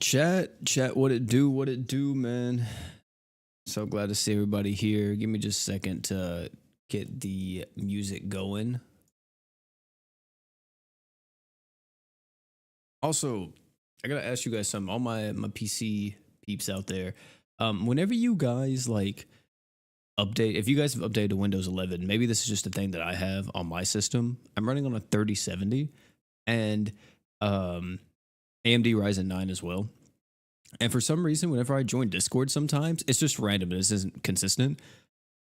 Chat, what it do, man? So glad to see everybody here. Give me just a second to get the music going. Also, I gotta ask you guys something. All my PC peeps out there, whenever you guys like update, if you guys have updated to Windows 11, maybe this is just a thing that I have on my system. I'm running on a 3070 and um, AMD Ryzen 9 as well. And for some reason, whenever I join Discord, sometimes it's just random. This isn't consistent.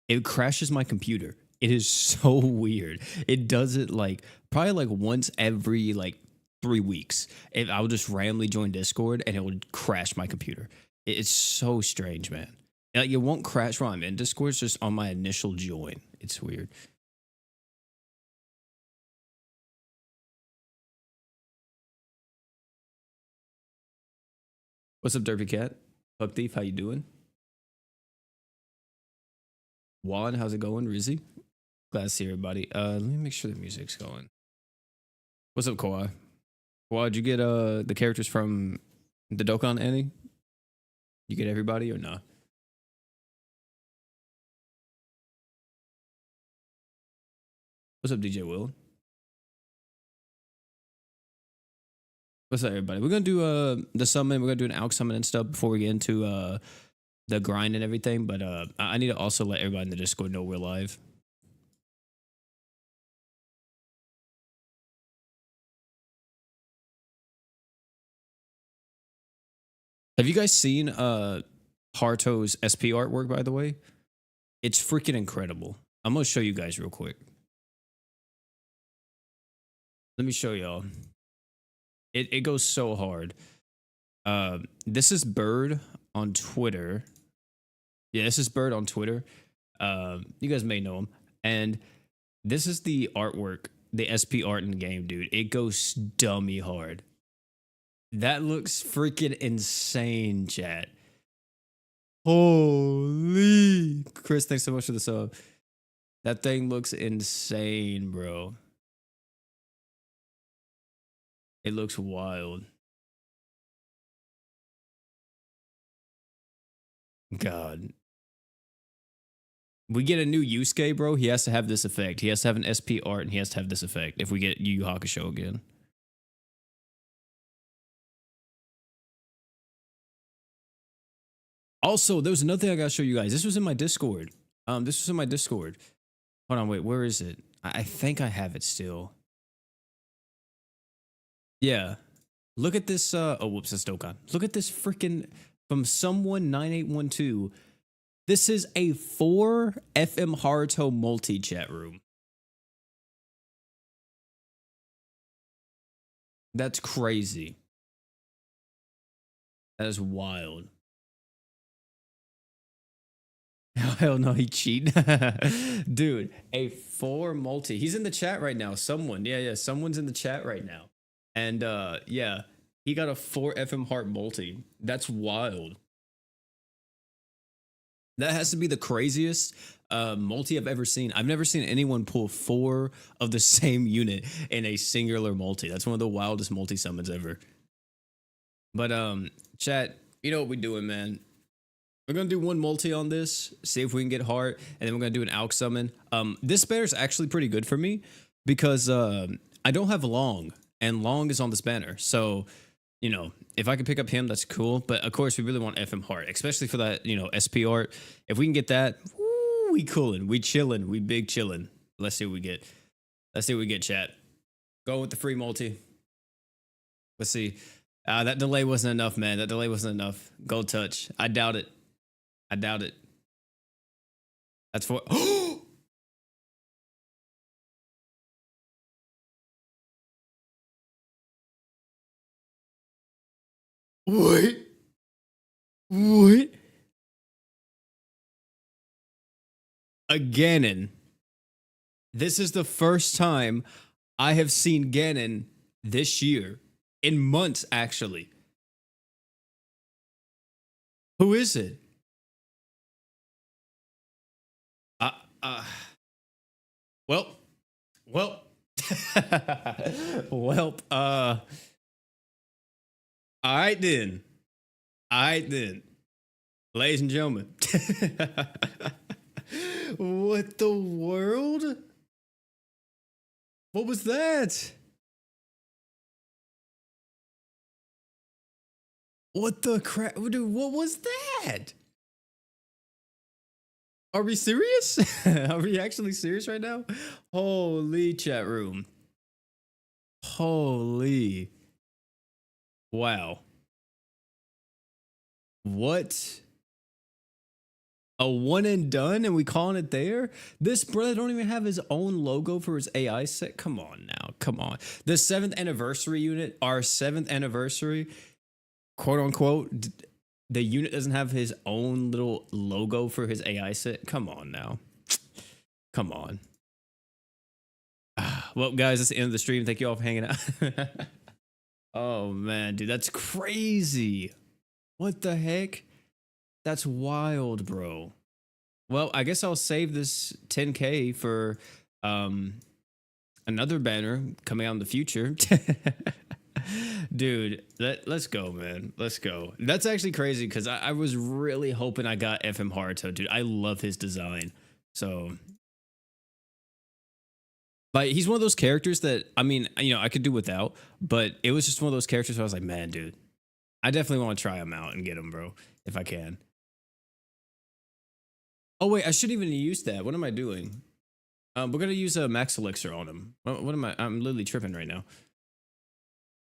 It crashes my computer. It is so weird. It does it like probably like once every like 3 weeks. I will just randomly join Discord and it would crash my computer. It's so strange, man. Like it won't crash while I'm in Discord. It's just on my initial join. It's weird. What's up, Derpy Cat? Bug Thief, how you doing? Juan, how's it going? Rizzy? Glad to see everybody. Let me make sure the music's going. What's up, Kawhi? Kawhi, did you get the characters from the Dokkan Annie? You get everybody or not? What's up, DJ Will? What's up, everybody? We're gonna do the summon. We're gonna do an Alk summon and stuff before we get into the grind and everything. But I need to also let everybody in the Discord know we're live. Have you guys seen Haruto's SP artwork, by the way? It's freaking incredible. I'm gonna show you guys real quick. Let me show y'all. It goes so hard. This is Bird on Twitter. Yeah, this is Bird on Twitter. You guys may know him. And this is the artwork, the SP art in the game, dude. It goes dummy hard. That looks freaking insane, chat. Holy. Chris, thanks so much for the sub. That thing looks insane, bro. It looks wild. God. We get a new Yusuke, bro. He has to have this effect. He has to have an SP art and he has to have this effect if we get Yu Yu Hakusho again. Also, there was another thing I gotta show you guys. This was in my Discord. This was in my Discord. Hold on, wait, where is it? I think I have it still. Yeah. Look at this. Oh, whoops, that's Dokkan. Look at this freaking from someone 9812. This is a 4 FM Haruto multi chat room. That's crazy. That is wild. Hell no, he cheat. Dude, a 4 multi. He's in the chat right now. Someone. Yeah, someone's in the chat right now. And yeah, he got a 4 FM Heart multi. That's wild. That has to be the craziest multi I've ever seen. I've never seen anyone pull 4 of the same unit in a singular multi. That's one of the wildest multi summons ever. But chat, you know what we're doing, man. We're gonna do one multi on this, see if we can get heart, and then we're gonna do an Alk summon. This banner is actually pretty good for me because I don't have long, and long is on this banner. So, you know, if I can pick up him, that's cool. But of course, we really want FM heart, especially for that, you know, SP art. If we can get that, woo, we coolin', we chillin', we big chillin'. Let's see what we get. Let's see what we get, chat. Go with the free multi. Let's see. That delay wasn't enough, man. That delay wasn't enough. Gold touch. I doubt it. I doubt it. That's for. What? What? A Ganon. This is the first time I have seen Ganon this year. In months, actually. Who is it? Uh, uh, well, well, well, all right then. All right then, ladies and gentlemen. What the world? What was that? What the crap? Dude, what was that? Are we serious? Are we actually serious right now? Holy chat room. Holy. Wow. What? A one and done and we calling it there? This brother don't even have his own logo for his AI set. Come on now. Come on. The seventh anniversary unit, our seventh anniversary, quote unquote, the unit doesn't have his own little logo for his AI set. Come on now. Come on. Well, guys, that's the end of the stream. Thank you all for hanging out. Oh man, dude, that's crazy. What the heck? That's wild, bro. Well, I guess I'll save this 10K for another banner coming out in the future. Dude, let's go, man. Let's go. That's actually crazy because I was really hoping I got FM Haruto, dude. I love his design. So, like, he's one of those characters that, I mean, I could do without, but it was just one of those characters where I was like, man, dude, I definitely want to try him out and get him, bro, if I can. Oh wait, I shouldn't even use that. What am I doing? We're gonna use a max elixir on him. What am I? I'm literally tripping right now.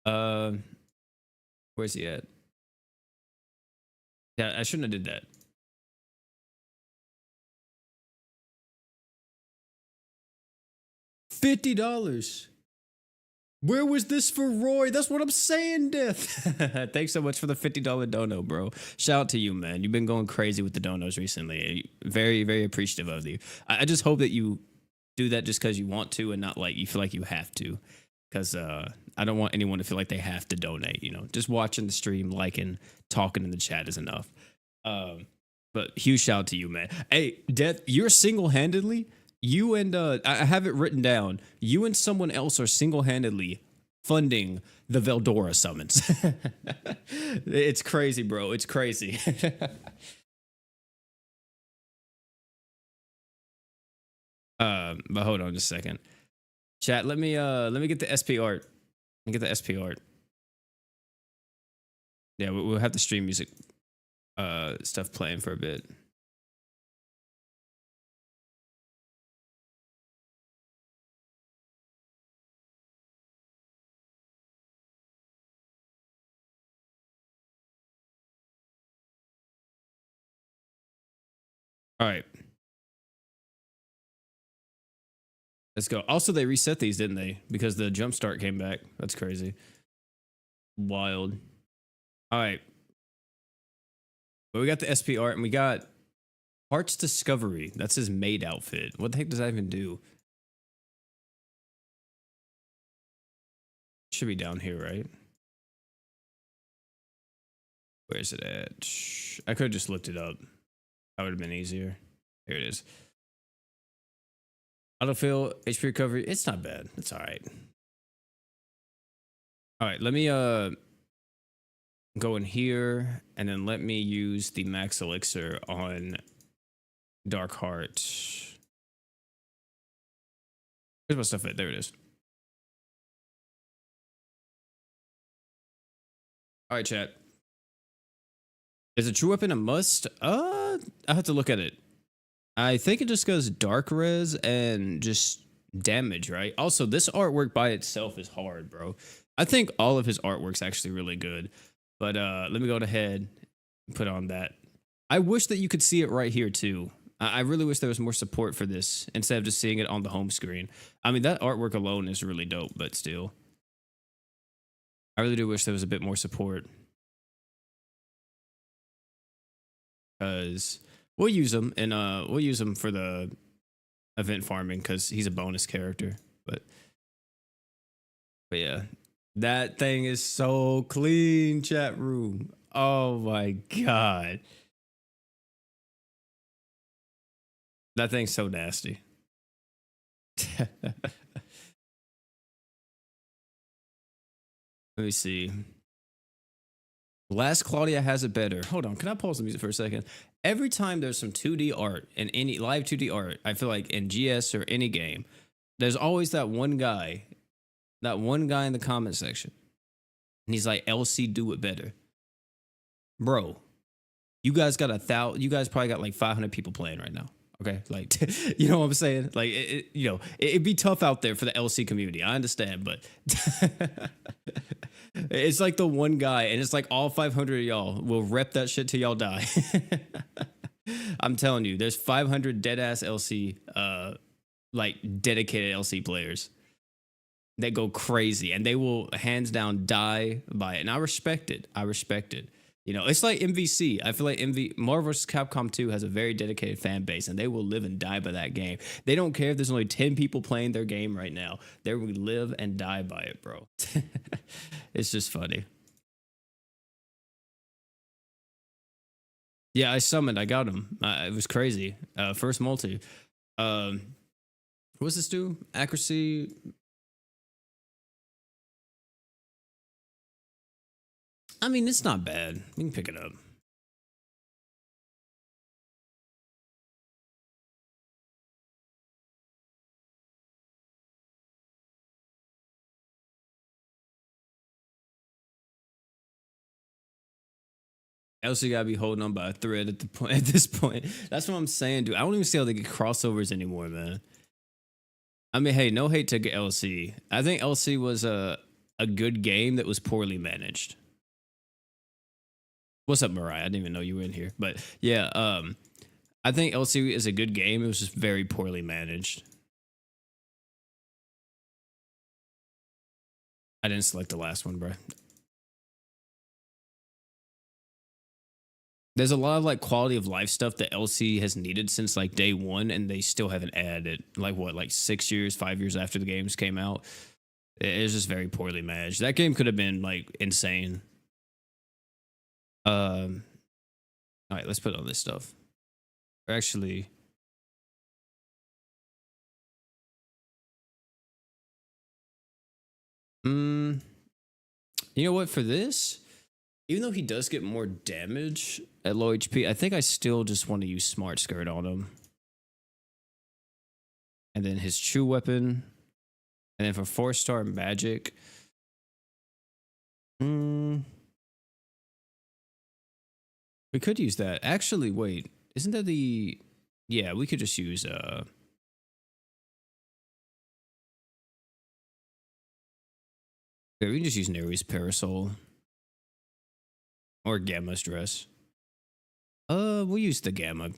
Uh, where's he at? Yeah, I shouldn't have did that. $50. Where was this for Roy? That's what I'm saying, Death. Thanks so much for the $50 dono, bro. Shout out to you, man. You've been going crazy with the donos recently. Very, very appreciative of you. I just hope that you do that just because you want to and not like you feel like you have to. Because I don't want anyone to feel like they have to donate. Just watching the stream, liking, talking in the chat is enough. But huge shout out to you, man. Hey, Death, you're single-handedly. You and I have it written down. You and someone else are single-handedly funding the Veldora summons. It's crazy, bro. It's crazy. But hold on just a second. Chat, let me get the SP art. Let me get the SP art. Yeah, we'll have the stream music stuff playing for a bit. All right. Let's go. Also, they reset these, didn't they? Because the jump start came back. That's crazy. Wild. All right. But we got the SP art and we got Heart's Discovery. That's his maid outfit. What the heck does that even do? Should be down here, right? Where is it at? I could have just looked it up. That would have been easier. Here it is. Autofill, HP recovery. It's not bad. It's all right. All right, let me go in here and then let me use the max elixir on Dark Heart. Where's my stuff at? There it is. All right, chat. Is a true weapon a must? I have to look at it. I think it just goes dark res and just damage, right? Also, this artwork by itself is hard, bro. I think all of his artwork's actually really good. But let me go ahead and put on that. I wish that you could see it right here too. I really wish there was more support for this instead of just seeing it on the home screen. I mean, that artwork alone is really dope, but still. I really do wish there was a bit more support. Because we'll use him and we'll use him for the event farming because he's a bonus character. But yeah, that thing is so clean, chat room. Oh my god. That thing's so nasty. Let me see. Last Claudia has it better. Hold on, can I pause the music for a second? Every time there's some 2D art in any live 2D art, I feel like in GS or any game, there's always that one guy in the comment section, and he's like, "LC, do it better, bro." You guys got You guys probably got like 500 people playing right now. Okay, like you know what I'm saying? Like it'd be tough out there for the LC community. I understand, but it's like the one guy, and it's like all 500 of y'all will rep that shit till y'all die. I'm telling you, there's 500 dead ass LC, like dedicated LC players that go crazy, and they will hands down die by it. And I respect it. I respect it. You know, it's like MVC. I feel like Marvel vs. Capcom 2 has a very dedicated fan base, and they will live and die by that game. They don't care if there's only 10 people playing their game right now. They will live and die by it, bro. It's just funny. Yeah, I summoned. I got him. It was crazy. First multi. What's this do? Accuracy. I mean, it's not bad. We can pick it up. LC gotta be holding on by a thread at the point at this point. That's what I'm saying, dude. I don't even see how they get crossovers anymore, man. I mean, hey, no hate to LC. I think LC was a good game that was poorly managed. What's up, Mariah? I didn't even know you were in here. But yeah, I think LC is a good game. It was just very poorly managed. I didn't select the last one, bro. There's a lot of like quality of life stuff that LC has needed since like day one, and they still haven't added it. Like what, like 6 years, 5 years after the games came out? It's just very poorly managed. That game could have been like insane. All right, let's put on this stuff. Or actually, you know what? For this, even though he does get more damage at low HP, I think I still just want to use Smart Skirt on him. And then his true weapon. And then for 4-star magic. We could use that. Actually, wait. Isn't that the... Yeah, we could just use... Yeah, we can just use Neri's Parasol. Or Gamma's dress. We'll use the Gamma.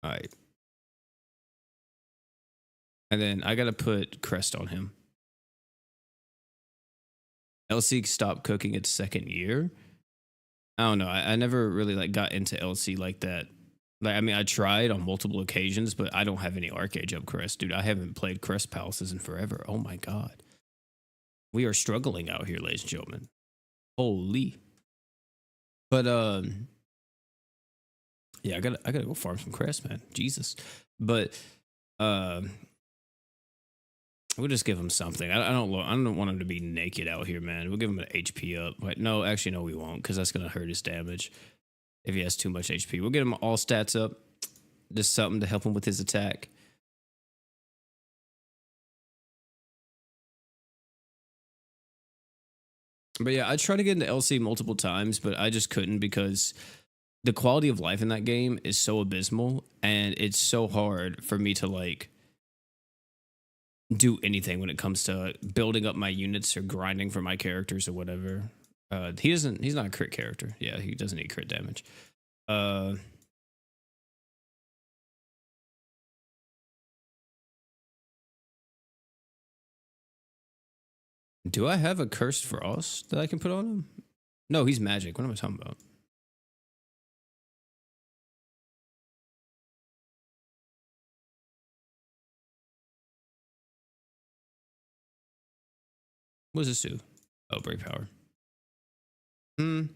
Alright. And then I gotta put Crest on him. LC stopped cooking its second year. I don't know. I never really like got into LC like that. Like, I mean, I tried on multiple occasions, but I don't have any Arcade Jump Crest, dude. I haven't played Crest Palaces in forever. Oh my god, we are struggling out here, ladies and gentlemen. Holy. But yeah, I gotta go farm some Crest, man. Jesus. But we'll just give him something. I don't want him to be naked out here, man. We'll give him an HP up. Wait, no, actually, no, we won't, because that's gonna hurt his damage if he has too much HP. We'll get him all stats up, just something to help him with his attack. But yeah, I tried to get into LC multiple times, but I just couldn't because the quality of life in that game is so abysmal, and it's so hard for me to like do anything when it comes to building up my units or grinding for my characters or whatever. He's not a crit character. Yeah, he doesn't need crit damage. Do I have a Cursed Frost that I can put on him? No, he's magic. What am I talking about? What does this do? Oh, Brave Power. No,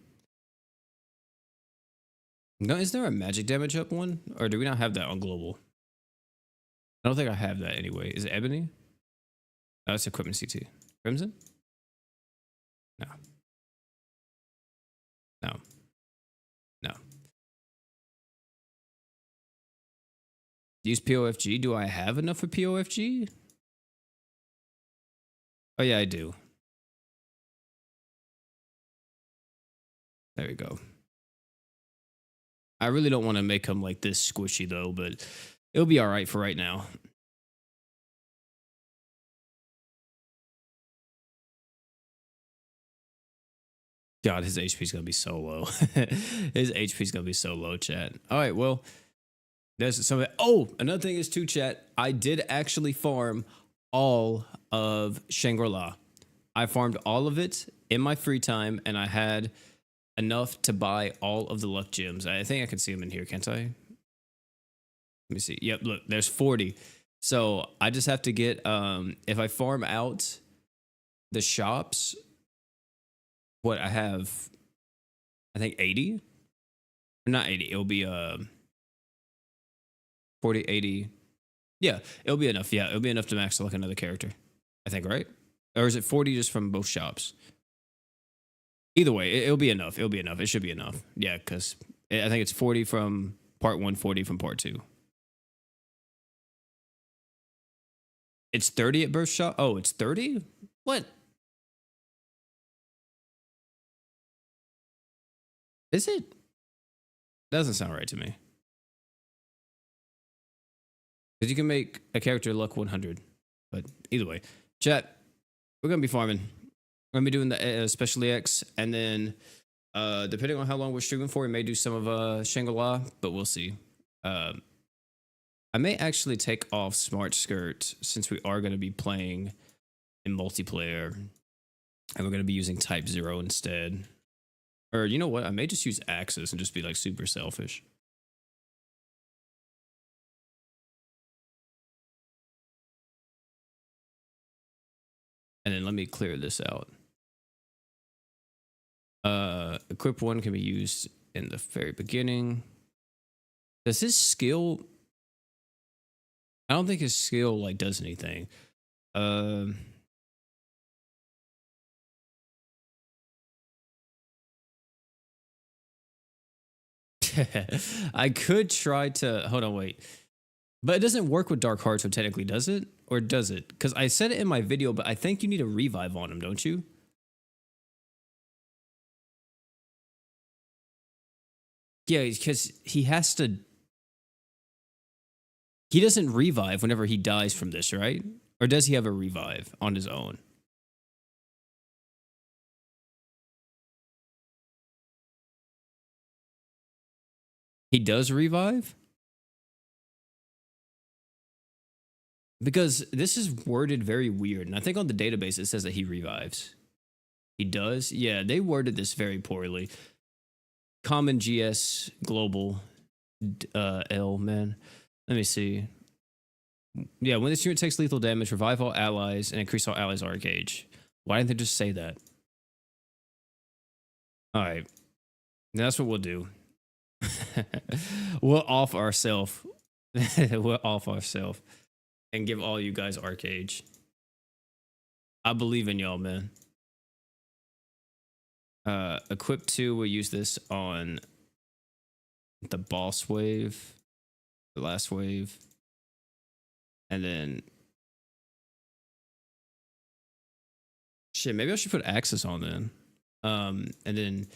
is there a magic damage up one? Or do we not have that on global? I don't think I have that anyway. Is it Ebony? Oh, it's equipment CT. Crimson? Use POFG. Do I have enough for POFG? Oh yeah, I do. There we go. I really don't want to make him like this squishy though, but it'll be all right for right now. God, his HP is gonna be so low. His HP is gonna be so low, chat. All right, well, there's some. Oh, another thing is too, chat. I did actually farm all of Shangri-La. I farmed all of it in my free time, and I had enough to buy all of the luck gems. I think I can see them in here, can't I? Let me see. Yep, look, there's 40. So I just have to get if I farm out the shops, what I have, I think 80. Or not 80. It'll be 40, 80. Yeah, it'll be enough. Yeah, it'll be enough to max like another character. I think, right? Or is it 40 just from both shops? Either way, it'll be enough. It'll be enough. It should be enough. Yeah, because I think it's 40 from part 1, 40 from part 2. It's 30 at burst shop? Oh, it's 30? What? Is it? Doesn't sound right to me. Because you can make a character luck 100. But either way, chat, we're going to be farming. We're going to be doing the Special EX. And then, depending on how long we're streaming for, we may do some of Shangri-La, but we'll see. I may actually take off Smart Skirt since we are going to be playing in multiplayer. And we're going to be using Type 0 instead. Or you know what? I may just use Axis and just be like super selfish. And then let me clear this out. Equip 1 can be used in the very beginning. Does his skill? I don't think his skill like does anything. I could try to hold on, wait. But it doesn't work with Dark Heart, so technically, does it? Or does it? Because I said it in my video, but I think you need a revive on him, don't you? Yeah, because he has to. He doesn't revive whenever he dies from this, right? Or does he have a revive on his own? He does revive? Because this is worded very weird. And I think on the database it says that he revives. He does? Yeah, they worded this very poorly. Common GS Global L, man. Let me see. Yeah, when this unit takes lethal damage, revive all allies and increase all allies' arc gauge. Why didn't they just say that? All right. That's what we'll do. We'll off ourselves. We'll off ourselves and give all you guys arc gauge. I believe in y'all, man. Equip 2, we'll use this on the boss wave, the last wave. And then shit, maybe I should put Axis on then. And then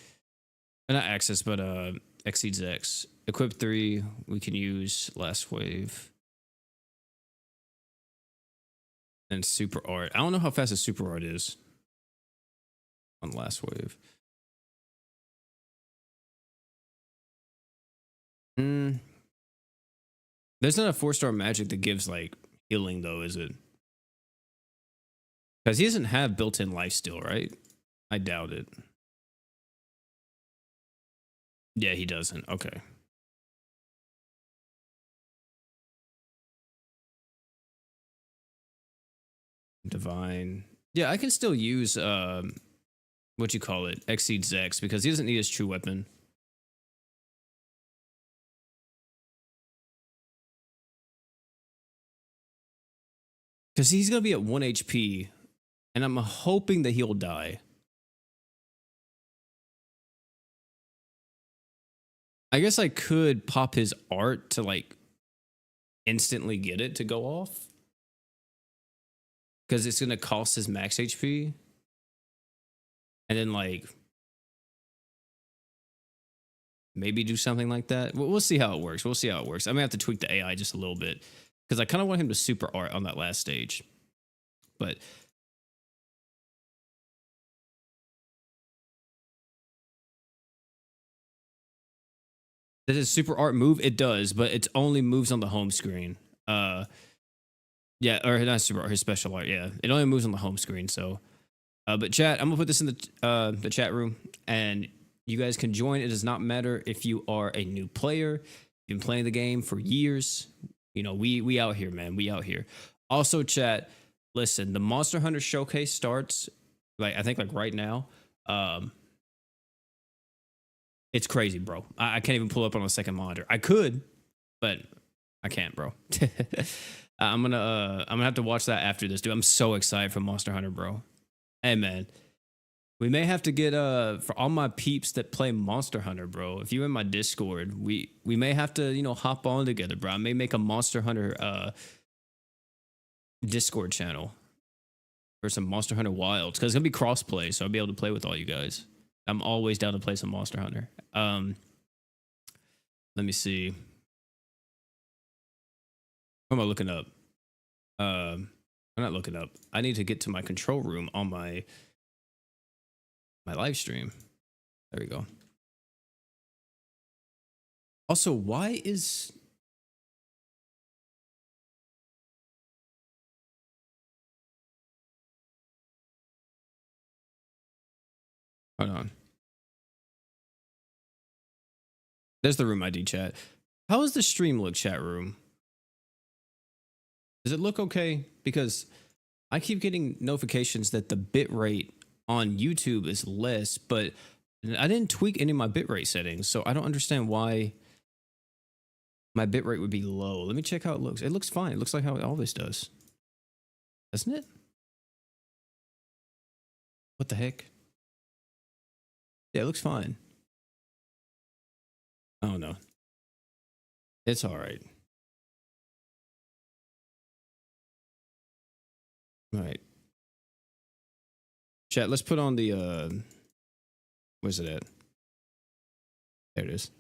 not Axis, but Exceeds X. Equip 3, we can use last wave. And super art. I don't know how fast a super art is on last wave. There's not a 4-star magic that gives like healing though, is it? Because he doesn't have built-in life steal, right? I doubt it. Yeah, he doesn't. Okay. Divine. Yeah, I can still use what you call it, Exceeds X, because he doesn't need his true weapon. Because he's gonna be at 1 HP, and I'm hoping that he'll die. I guess I could pop his art to like instantly get it to go off because it's gonna cost his max HP, and then like maybe do something like that. We'll see how it works. We'll see how it works. I may have to tweak the AI just a little bit because I kind of want him to super art on that last stage, but does his super art move? It does, but it only moves on the home screen. Yeah, or not super art, his special art. Yeah, it only moves on the home screen. So, but chat, I'm gonna put this in the chat room, and you guys can join. It does not matter if you are a new player, you've been playing the game for years. You know, we out here, man. We out here. Also, chat. Listen, the Monster Hunter Showcase starts like I think like right now. Um, it's crazy, bro. I can't even pull up on a second monitor. I could, but I can't, bro. I'm gonna have to watch that after this, dude. I'm so excited for Monster Hunter, bro. Hey, man, we may have to get for all my peeps that play Monster Hunter, bro. If you're in my Discord, we may have to hop on together, bro. I may make a Monster Hunter Discord channel for some Monster Hunter Wilds because it's gonna be crossplay, so I'll be able to play with all you guys. I'm always down to play some Monster Hunter. Let me see. What am I looking up? I'm not looking up. I need to get to my control room on my live stream. There we go. Also, why is hold on. There's the room ID chat. How does the stream look, chat room? Does it look okay? Because I keep getting notifications that the bitrate on YouTube is less, but I didn't tweak any of my bitrate settings, so I don't understand why my bitrate would be low. Let me check how it looks. It looks fine. It looks like how all this does. Doesn't it? What the heck? Yeah, it looks fine. Oh no. It's all right. All right. Chat, let's put on the where's it at? There it is.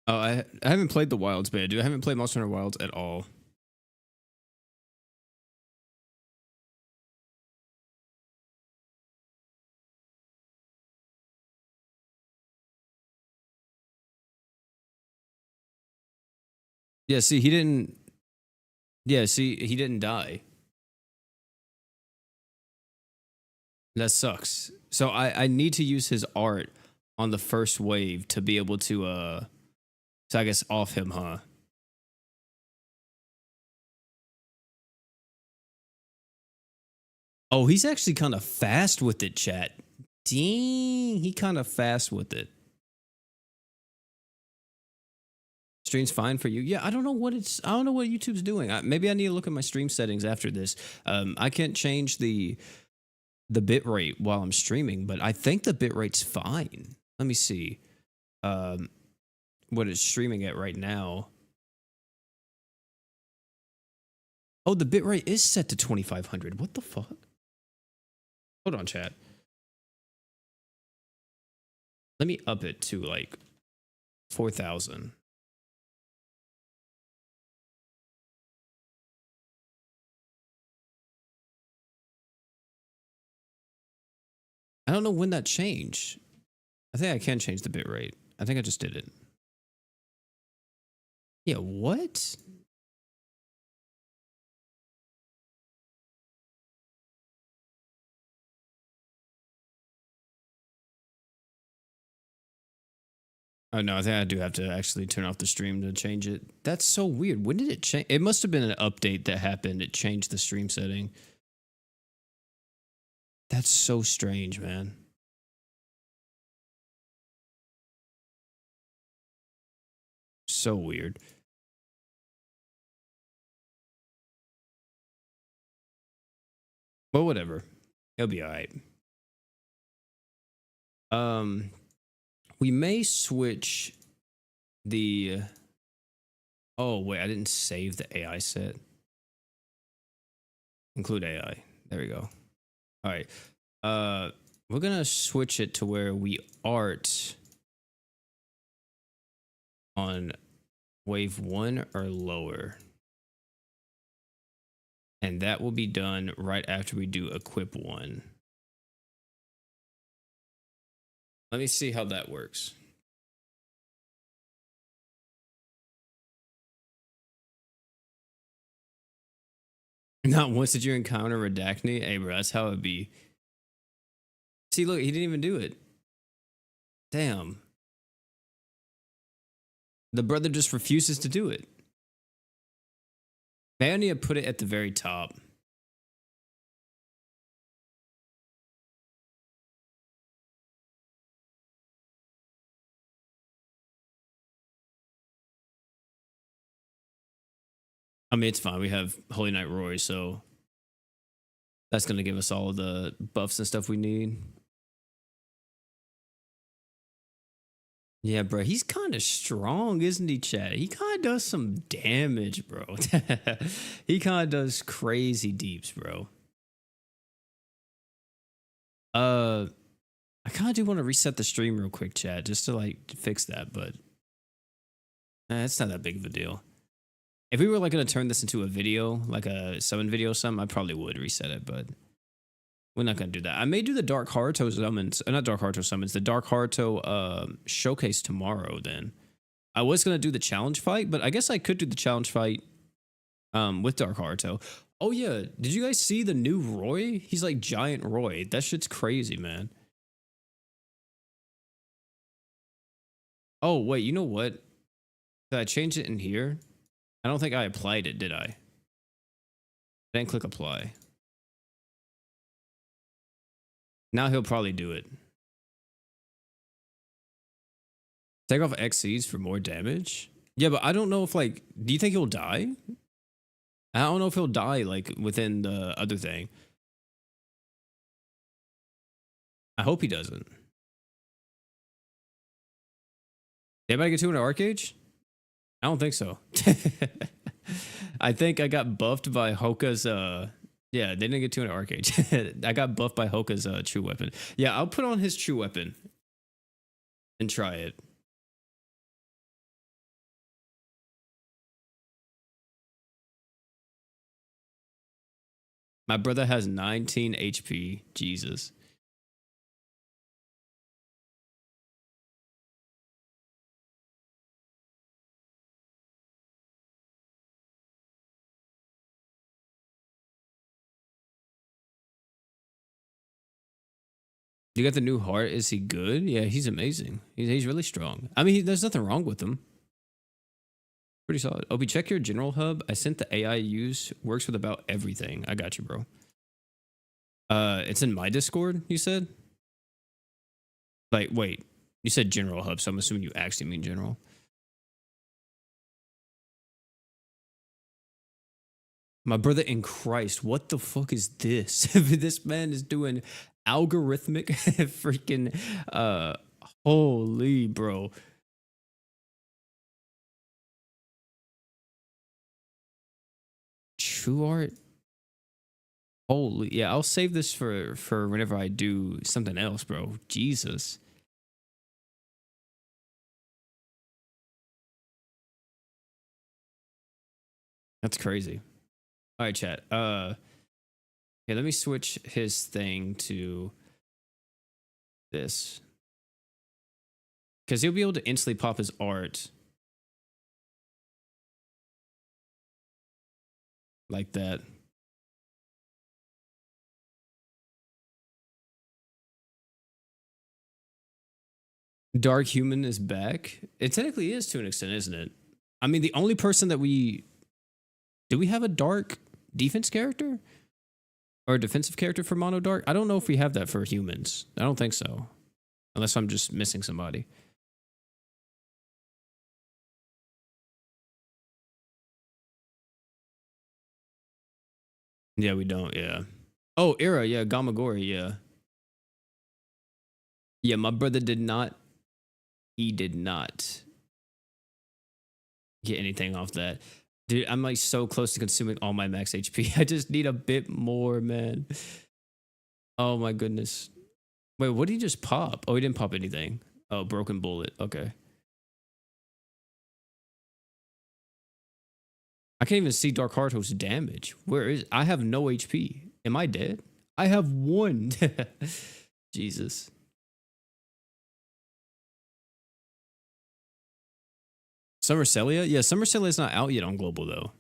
Oh, I haven't played the Wilds, but I haven't played Monster Hunter Wilds at all. Yeah, see, he didn't. Yeah, see, he didn't die. That sucks. So I need to use his art on the first wave to be able to so I guess off him, huh? Oh, he's actually kind of fast with it, chat. Dang, he kind of fast with it. Stream's fine for you. Yeah, I don't know what YouTube's doing. Maybe I need to look at my stream settings after this. I can't change the bit rate while I'm streaming, but I think the bit rate's fine. Let me see what it's streaming at right now. Oh, the bit rate is set to 2500. What the fuck? Hold on, chat. Let me up it to like 4000. I don't know when that changed. I think I can change the bit rate. I think I just did it. Yeah, what? Oh no, I think I do have to actually turn off the stream to change it. That's so weird. When did it change? It must have been an update that happened. It changed the stream setting. That's so strange, man. So weird. But whatever. It'll be all right. We may switch the. Oh wait, I didn't save the AI set. Include AI. There we go. All right. We're gonna switch it to where we art on wave 1 or lower. And that will be done right after we do equip 1. Let me see how that works. Not once did you encounter Redacne? Hey, bro, that's how it be. See, look, he didn't even do it. Damn. The brother just refuses to do it. Bayonia put it at the very top. I mean, it's fine. We have Holy Knight Roy, so that's going to give us all of the buffs and stuff we need. Yeah, bro, he's kind of strong, isn't he, Chad? He kind of does some damage, bro. He kind of does crazy deeps, bro. I kind of do want to reset the stream real quick, Chad, just to like fix that, but it's not that big of a deal. If we were like going to turn this into a video, like a summon video or something, I probably would reset it, but we're not going to do that. I may do the Dark Haruto summons, not Dark Haruto summons, the Dark Haruto showcase tomorrow then. I was going to do the challenge fight, but I guess I could do the challenge fight with Dark Haruto. Oh yeah, did you guys see the new Roy? He's like Giant Roy. That shit's crazy, man. Oh wait, you know what? Did I change it in here? I don't think I applied it, did I? I didn't click apply. Now he'll probably do it. Take off XCs for more damage? Yeah, but I don't know if like, do you think he'll die? I don't know if he'll die like within the other thing. I hope he doesn't. Did anybody get 200 Arcage? I don't think so. I think I got buffed by Hoka's yeah, they didn't get 200 Arcage. I got buffed by Hoka's true weapon. Yeah, I'll put on his true weapon and try it. My brother has 19 HP. Jesus. You got the new heart. Is he good? Yeah, he's amazing. He's really strong. I mean, there's nothing wrong with him. Pretty solid. Obi, check your general hub. I sent the AI use. Works with about everything. I got you, bro. It's in my Discord, you said? Like, wait. You said general hub, so I'm assuming you actually mean general. My brother in Christ, what the fuck is this? This man is doing algorithmic freaking holy bro. True art. Holy yeah, I'll save this for whenever I do something else, bro. Jesus. That's crazy. All right, chat. Yeah, let me switch his thing to this. Because he'll be able to instantly pop his art. Like that. Dark Human is back. It technically is to an extent, isn't it? I mean, the only person that we do we have a dark defense character or a defensive character for Mono Dark? I don't know if we have that for humans. I don't think so, unless I'm just missing somebody. Yeah, we don't. Yeah. Oh, Era. Yeah, Gamagori. Yeah. Yeah, my brother did not. He did not get anything off that. Dude, I'm like so close to consuming all my max HP. I just need a bit more, man. Oh my goodness. Wait, what did he just pop? Oh, he didn't pop anything. Oh, broken bullet. Okay. I can't even see Dark Heart Host damage. Where is I have no HP. Am I dead? I have one. Jesus. Summer Celia? Yeah, Summer Celia is not out yet on global though.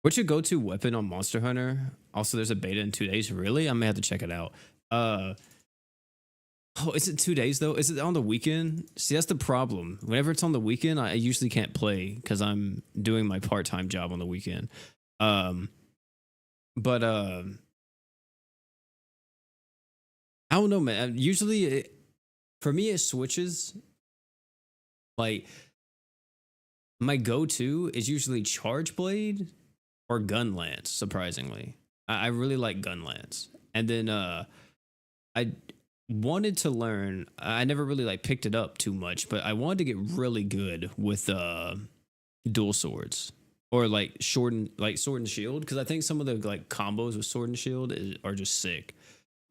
What's your go-to weapon on Monster Hunter? Also, there's a beta in 2 days. Really? I may have to check it out. Oh, is it 2 days though? Is it on the weekend? See, that's the problem. Whenever it's on the weekend, I usually can't play because I'm doing my part-time job on the weekend. Um, but I don't know, man. Usually, for me, it switches. Like my go-to is usually Charge Blade or Gun Lance. Surprisingly, I really like Gun Lance, and then I wanted to learn. I never really like picked it up too much, but I wanted to get really good with dual swords or like sword and shield because I think some of the like combos with sword and shield are just sick.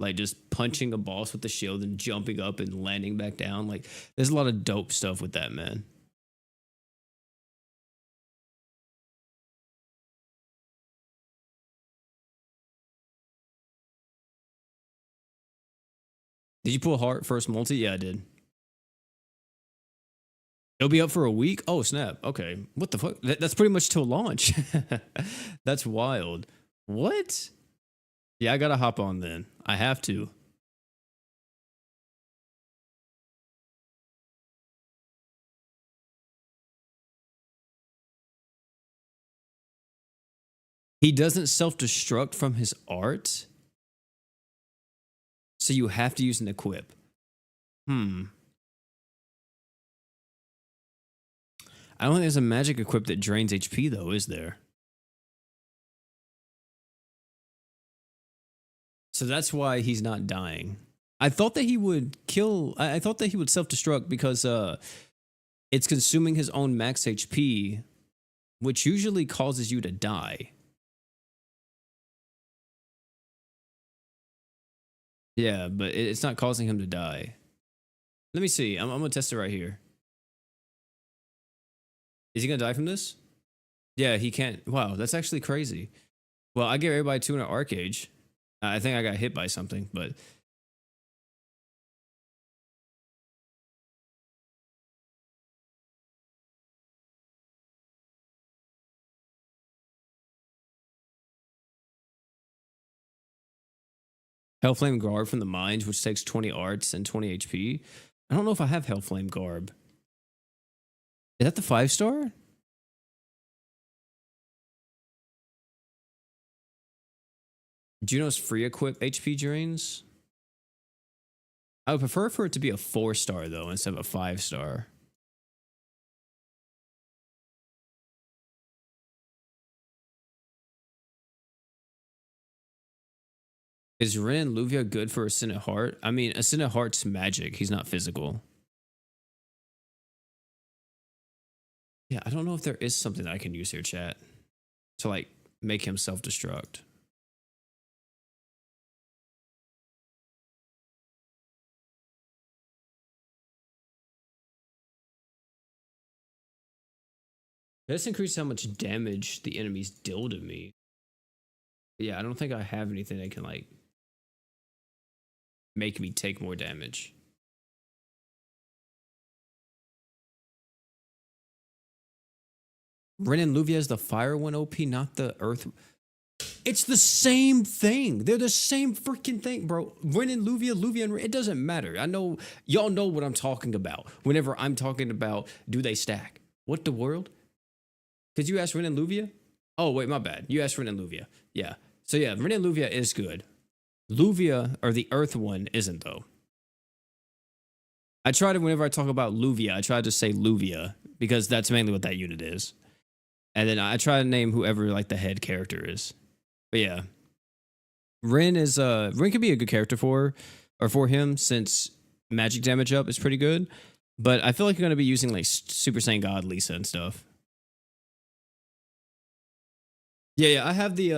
Like just punching a boss with the shield and jumping up and landing back down. Like there's a lot of dope stuff with that, man. Did you pull Heart first multi? Yeah, I did. It'll be up for a week. Oh snap! Okay, what the fuck? That's pretty much till launch. That's wild. What? Yeah, I gotta hop on then. I have to. He doesn't self destruct from his art, so you have to use an equip. Hmm. I don't think there's a magic equip that drains HP though, is there? So that's why he's not dying. I thought that he would kill. I thought that he would self destruct because it's consuming his own max HP, which usually causes you to die. Yeah, but it's not causing him to die. Let me see. I'm gonna test it right here. Is he gonna die from this? Yeah, he can't. Wow, that's actually crazy. Well, I give everybody 200 Arcade. I think I got hit by something, but Hellflame Garb from the Mines, which takes 20 arts and 20 HP. I don't know if I have Hellflame Garb. Is that the 5 star? Juno's free equip HP drains. I would prefer for it to be a 4 star though, instead of a 5 star. Is Ren Luvia good for Ascendant Heart? I mean, Ascendant Heart's magic. He's not physical. Yeah, I don't know if there is something that I can use here, chat, to like make him self destruct. This increases how much damage the enemies deal to me. Yeah, I don't think I have anything that can like make me take more damage. Ren and Luvia is the fire one OP, not the earth. It's the same thing. They're the same freaking thing, bro. Ren and Luvia, Luvia and Ren, it doesn't matter. I know y'all know what I'm talking about. Whenever I'm talking about do they stack? What the world? Because you asked Ren and Luvia? Oh, wait, my bad. You asked Ren and Luvia. Yeah. So yeah, Ren and Luvia is good. Luvia, or the Earth one, isn't though. I try to, whenever I talk about Luvia, I try to say Luvia because that's mainly what that unit is. And then I try to name whoever like the head character is. But yeah, Ren could be a good character for him since magic damage up is pretty good. But I feel like you're gonna be using like Super Saiyan God Lisa and stuff. Yeah, I have the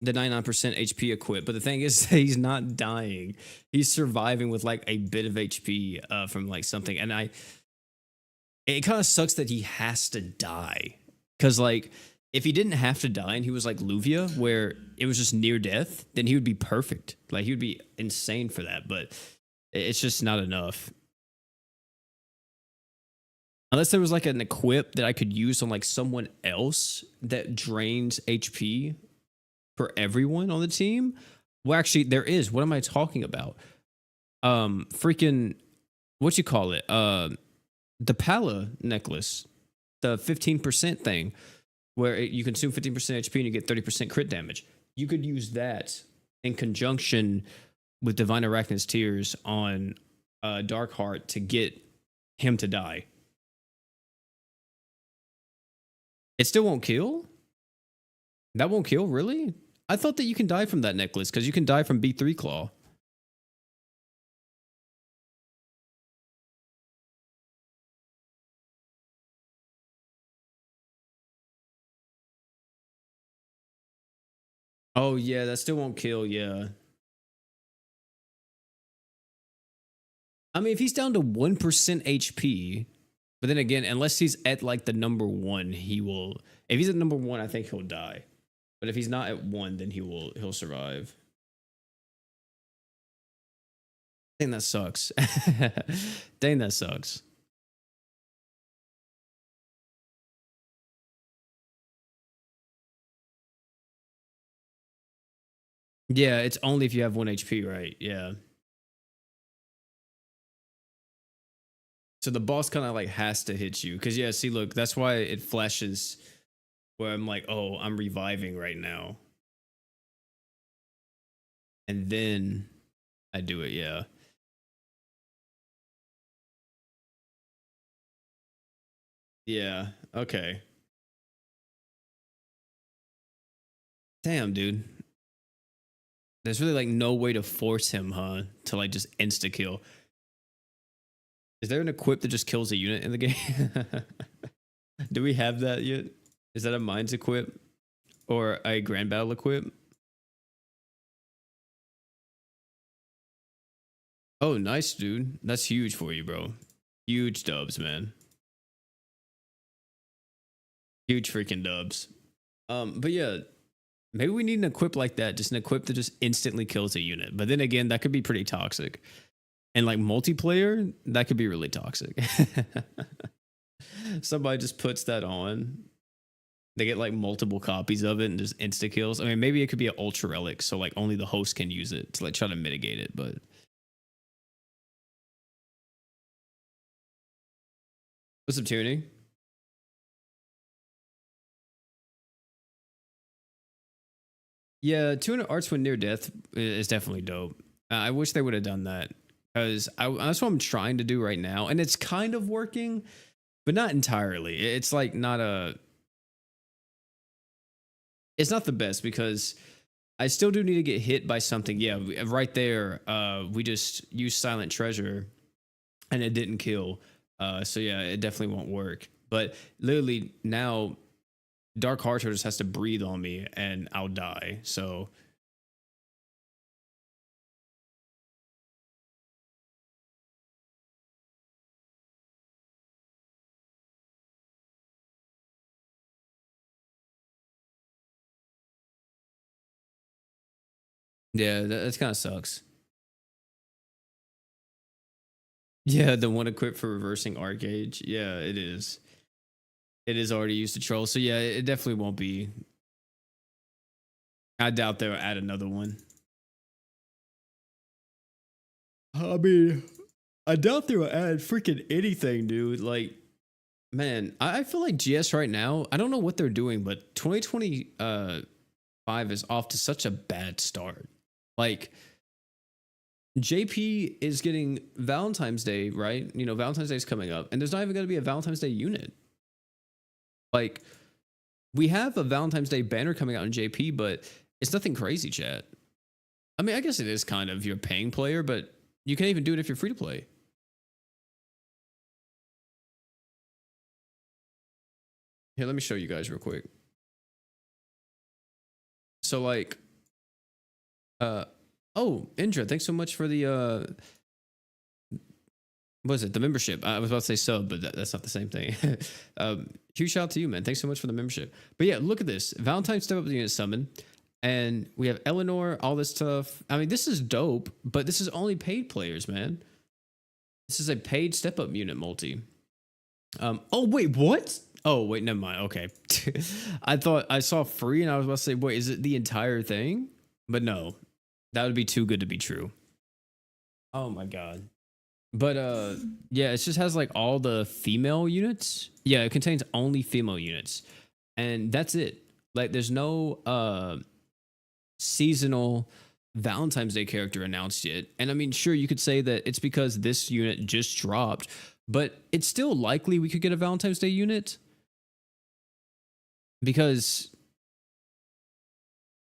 99% HP equipped, but the thing is he's not dying. He's surviving with like a bit of HP from like something, and it kind of sucks that he has to die because like if he didn't have to die and he was like Luvia where it was just near death, then he would be perfect. Like he would be insane for that, but it's just not enough. Unless there was like an equip that I could use on like someone else that drains HP for everyone on the team. Well, actually, there is. What am I talking about? Freaking, what you call it? The Pala necklace, the 15% thing, where you consume 15% HP and you get 30% crit damage. You could use that in conjunction with Divine Arachnid's Tears on Darkheart to get him to die. It still won't kill? That won't kill, really? I thought that you can die from that necklace because you can die from B3 Claw. Oh, yeah, that still won't kill, yeah. I mean, if he's down to 1% HP, but then again, unless he's at like the number one, he will. If he's at number one, I think he'll die. But if he's not at one, then he'll survive. Dang, that sucks. Dang, that sucks. Yeah, it's only if you have 1 HP, right? Yeah. So the boss kind of like has to hit you. Cause yeah, see, look, that's why it flashes where I'm like, oh, I'm reviving right now. And then I do it, yeah. Yeah, okay. Damn, dude. There's really like no way to force him, huh? To like just insta kill. Is there an equip that just kills a unit in the game? Do we have that yet? Is that a mines equip or a grand battle equip? Oh, nice, dude. That's huge for you, bro. Huge dubs, man. Huge freaking dubs. But yeah, maybe we need an equip like that, just an equip that just instantly kills a unit. But then again, that could be pretty toxic. And like multiplayer, that could be really toxic. Somebody just puts that on. They get like multiple copies of it and just insta kills. I mean, maybe it could be an ultra relic, so like only the host can use it to like try to mitigate it. But what's up, Tyranny? Yeah, 200 arts when near death is definitely dope. I wish they would have done that because that's what I'm trying to do right now, and it's kind of working, but not entirely. It's like not a. It's not the best because I still do need to get hit by something. Yeah, right there. We just used Silent Treasure, and it didn't kill. So yeah, it definitely won't work. But literally now, Dark Heart just has to breathe on me, and I'll die. So yeah, that kind of sucks. Yeah, the one equipped for reversing Arc Gauge. Yeah, it is. It is already used to troll. So yeah, it definitely won't be. I doubt they'll add another one. I mean, I doubt they will add freaking anything, dude. Like, man, I feel like GS right now, I don't know what they're doing, but 2025 is off to such a bad start. Like, JP is getting Valentine's Day, right? You know, Valentine's Day is coming up, and there's not even going to be a Valentine's Day unit. Like, we have a Valentine's Day banner coming out in JP, but it's nothing crazy, chat. I mean, I guess it is kind of, you're a paying player, but you can't even do it if you're free to play. Here, let me show you guys real quick. So like, oh, Indra, thanks so much for the what is it? The membership. I was about to say sub, but that's not the same thing. Huge shout out to you, man. Thanks so much for the membership. But yeah, look at this. Valentine step up the unit summon. And we have Eleanor, all this stuff. I mean, this is dope, but this is only paid players, man. This is a paid step up unit multi. Oh wait, what? Oh wait, never mind. Okay. I thought I saw free and I was about to say, wait, is it the entire thing? But no. That would be too good to be true. Oh my god. But yeah, it just has like all the female units. Yeah, it contains only female units. And that's it. Like there's no seasonal Valentine's Day character announced yet. And I mean, sure, you could say that it's because this unit just dropped, but it's still likely we could get a Valentine's Day unit because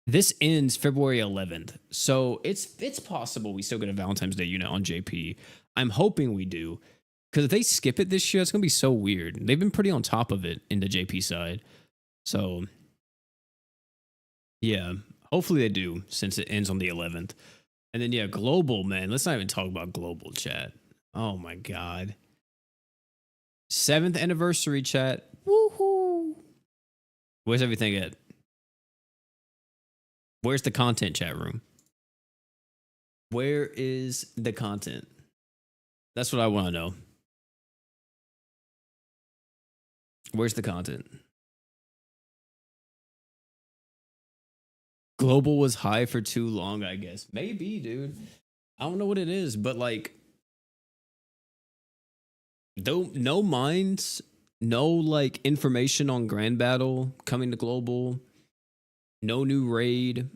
this ends February 11th. So it's possible we still get a Valentine's Day unit on JP. I'm hoping we do. Because if they skip it this year, it's going to be so weird. They've been pretty on top of it in the JP side. So, yeah. Hopefully they do, since it ends on the 11th. And then, yeah, global, man. Let's not even talk about global, chat. Oh, my God. 7th anniversary, chat. Woohoo. Where's everything at? Where's the content, chat room? Where is the content? That's what I want to know. Where's the content? Global was high for too long, I guess. Maybe, dude. I don't know what it is, but like, no mines, no like information on Grand Battle coming to global, no new raid,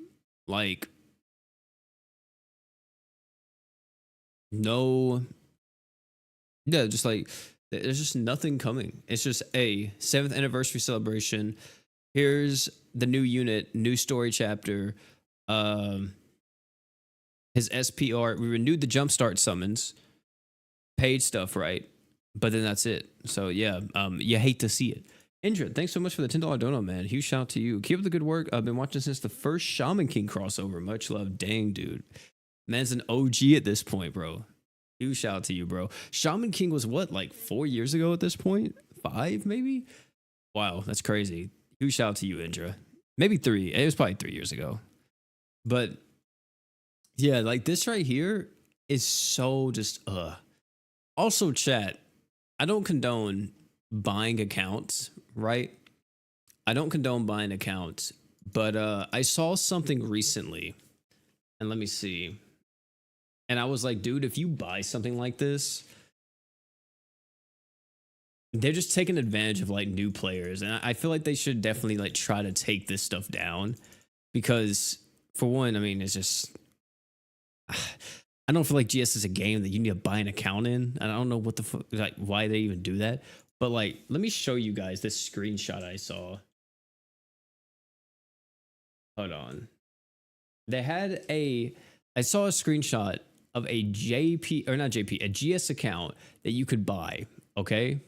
like no, yeah, just like there's just nothing coming. It's just a 7th anniversary celebration. Here's the new unit, new story chapter, his SPR. We renewed the jumpstart summons, paid stuff, right? But then that's it. So yeah, you hate to see it. Indra, thanks so much for the $10 donut, man. Huge shout out to you. Keep up the good work. I've been watching since the first Shaman King crossover. Much love. Dang, dude. Man's an OG at this point, bro. Huge shout out to you, bro. Shaman King was what, like 4 years ago at this point? 5, maybe? Wow, that's crazy. Huge shout out to you, Indra. Maybe 3. It was probably 3 years ago. But yeah, like this right here is so just Also, chat, I don't condone buying accounts, right? I don't condone buying accounts, but I saw something recently, and let me see. And I was like, dude, if you buy something like this, they're just taking advantage of like new players. And I feel like they should definitely like try to take this stuff down because for one, I mean, it's just, I don't feel like GS is a game that you need to buy an account in. And I don't know what the like why they even do that. But like, let me show you guys this screenshot I saw. Hold on. They had I saw a screenshot of a JP, or not JP, a GS account that you could buy, okay?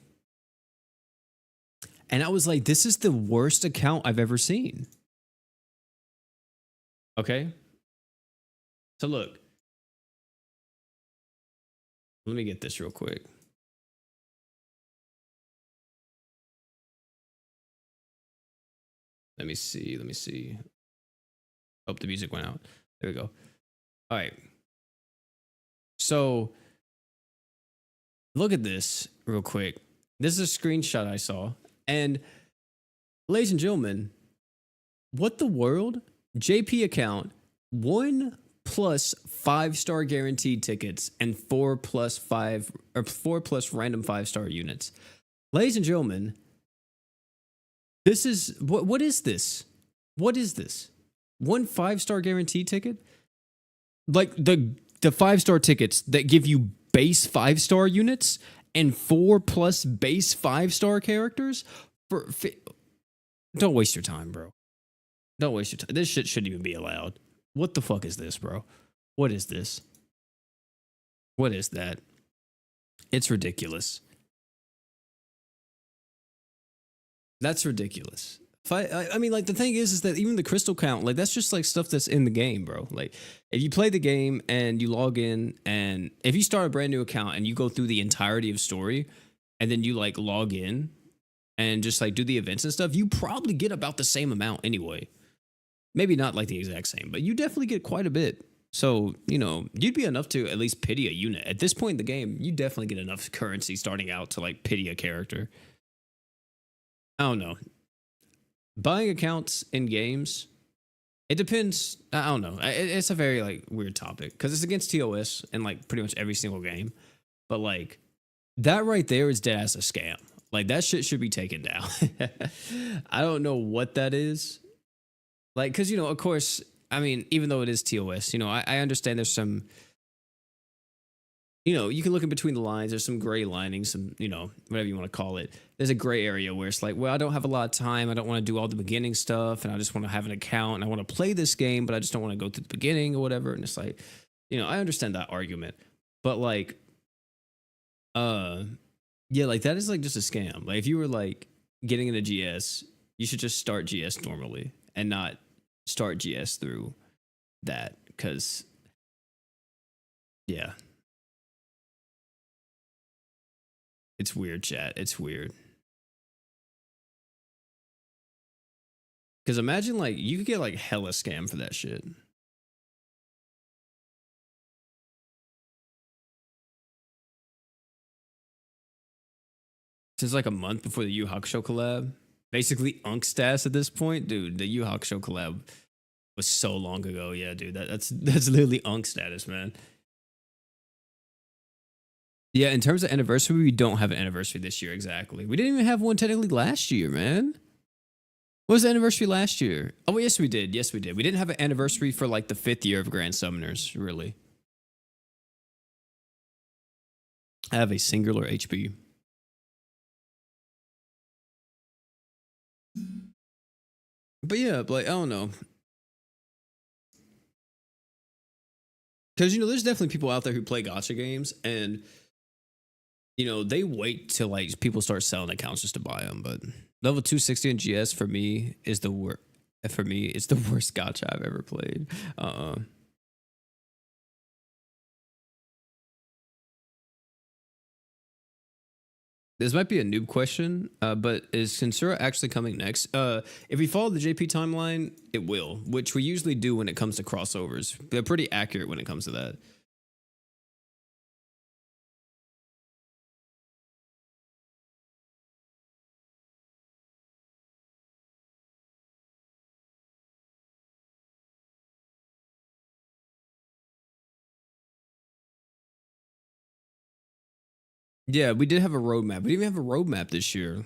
And I was like, this is the worst account I've ever seen. Okay? So look. Let me get this real quick. Let me see. Oh, the music went out. There we go. All right. So look at this real quick. This is a screenshot I saw. And ladies and gentlemen, what the world? JP account, 1 plus 5-star guaranteed tickets, and 4 plus random 5-star units. Ladies and gentlemen, this is what is this? What is this? 1 5-star guaranteed ticket? Like the 5-star tickets that give you base 5-star units and 4 plus base 5-star characters for don't waste your time, bro. Don't waste your time. This shit shouldn't even be allowed. What the fuck is this, bro? What is this? What is that? It's ridiculous. That's ridiculous. I mean, like the thing is that even the crystal count, like that's just like stuff that's in the game, bro. Like if you play the game and you log in, and if you start a brand new account and you go through the entirety of story, and then you like log in and just like do the events and stuff, you probably get about the same amount anyway. Maybe not like the exact same, but you definitely get quite a bit. So, you know, you'd be enough to at least pity a unit. At this point in the game, you definitely get enough currency starting out to like pity a character. I don't know. Buying accounts in games, it depends. I don't know. It's a very like weird topic because it's against TOS in like pretty much every single game. But like that right there is dead as a scam. Like that shit should be taken down. I don't know what that is. Like, because, you know, of course, I mean, even though it is TOS, you know, I understand there's some, you know, you can look in between the lines. There's some gray lining, some, you know, whatever you want to call it. There's a gray area where it's like, well, I don't have a lot of time. I don't want to do all the beginning stuff. And I just want to have an account and I want to play this game, but I just don't want to go to the beginning or whatever. And it's like, you know, I understand that argument. But like, yeah, like that is like just a scam. Like if you were like getting into GS, you should just start GS normally and not start GS through that. Cause yeah, it's weird, chat. It's weird. Cause imagine like you could get like hella scam for that shit. Since like a month before the Yu Hakusho collab. Basically Unk stats at this point. Dude, the Yu Hakusho collab was so long ago. Yeah, dude. That's literally Unk status, man. Yeah, in terms of anniversary, we don't have an anniversary this year exactly. We didn't even have one technically last year, man. What was the anniversary last year? Oh, yes, we did. Yes, we did. We didn't have an anniversary for like the 5th year of Grand Summoners, really. I have a singular HP. But yeah, like, I don't know. Because, you know, there's definitely people out there who play gacha games and, you know, they wait till like people start selling accounts just to buy them. But level 260 in GS for me is the worst. For me, it's the worst gacha I've ever played. This might be a noob question, but is Censura actually coming next? If we follow the JP timeline, it will, which we usually do when it comes to crossovers. They're pretty accurate when it comes to that. Yeah, we did have a roadmap. We didn't even have a roadmap this year.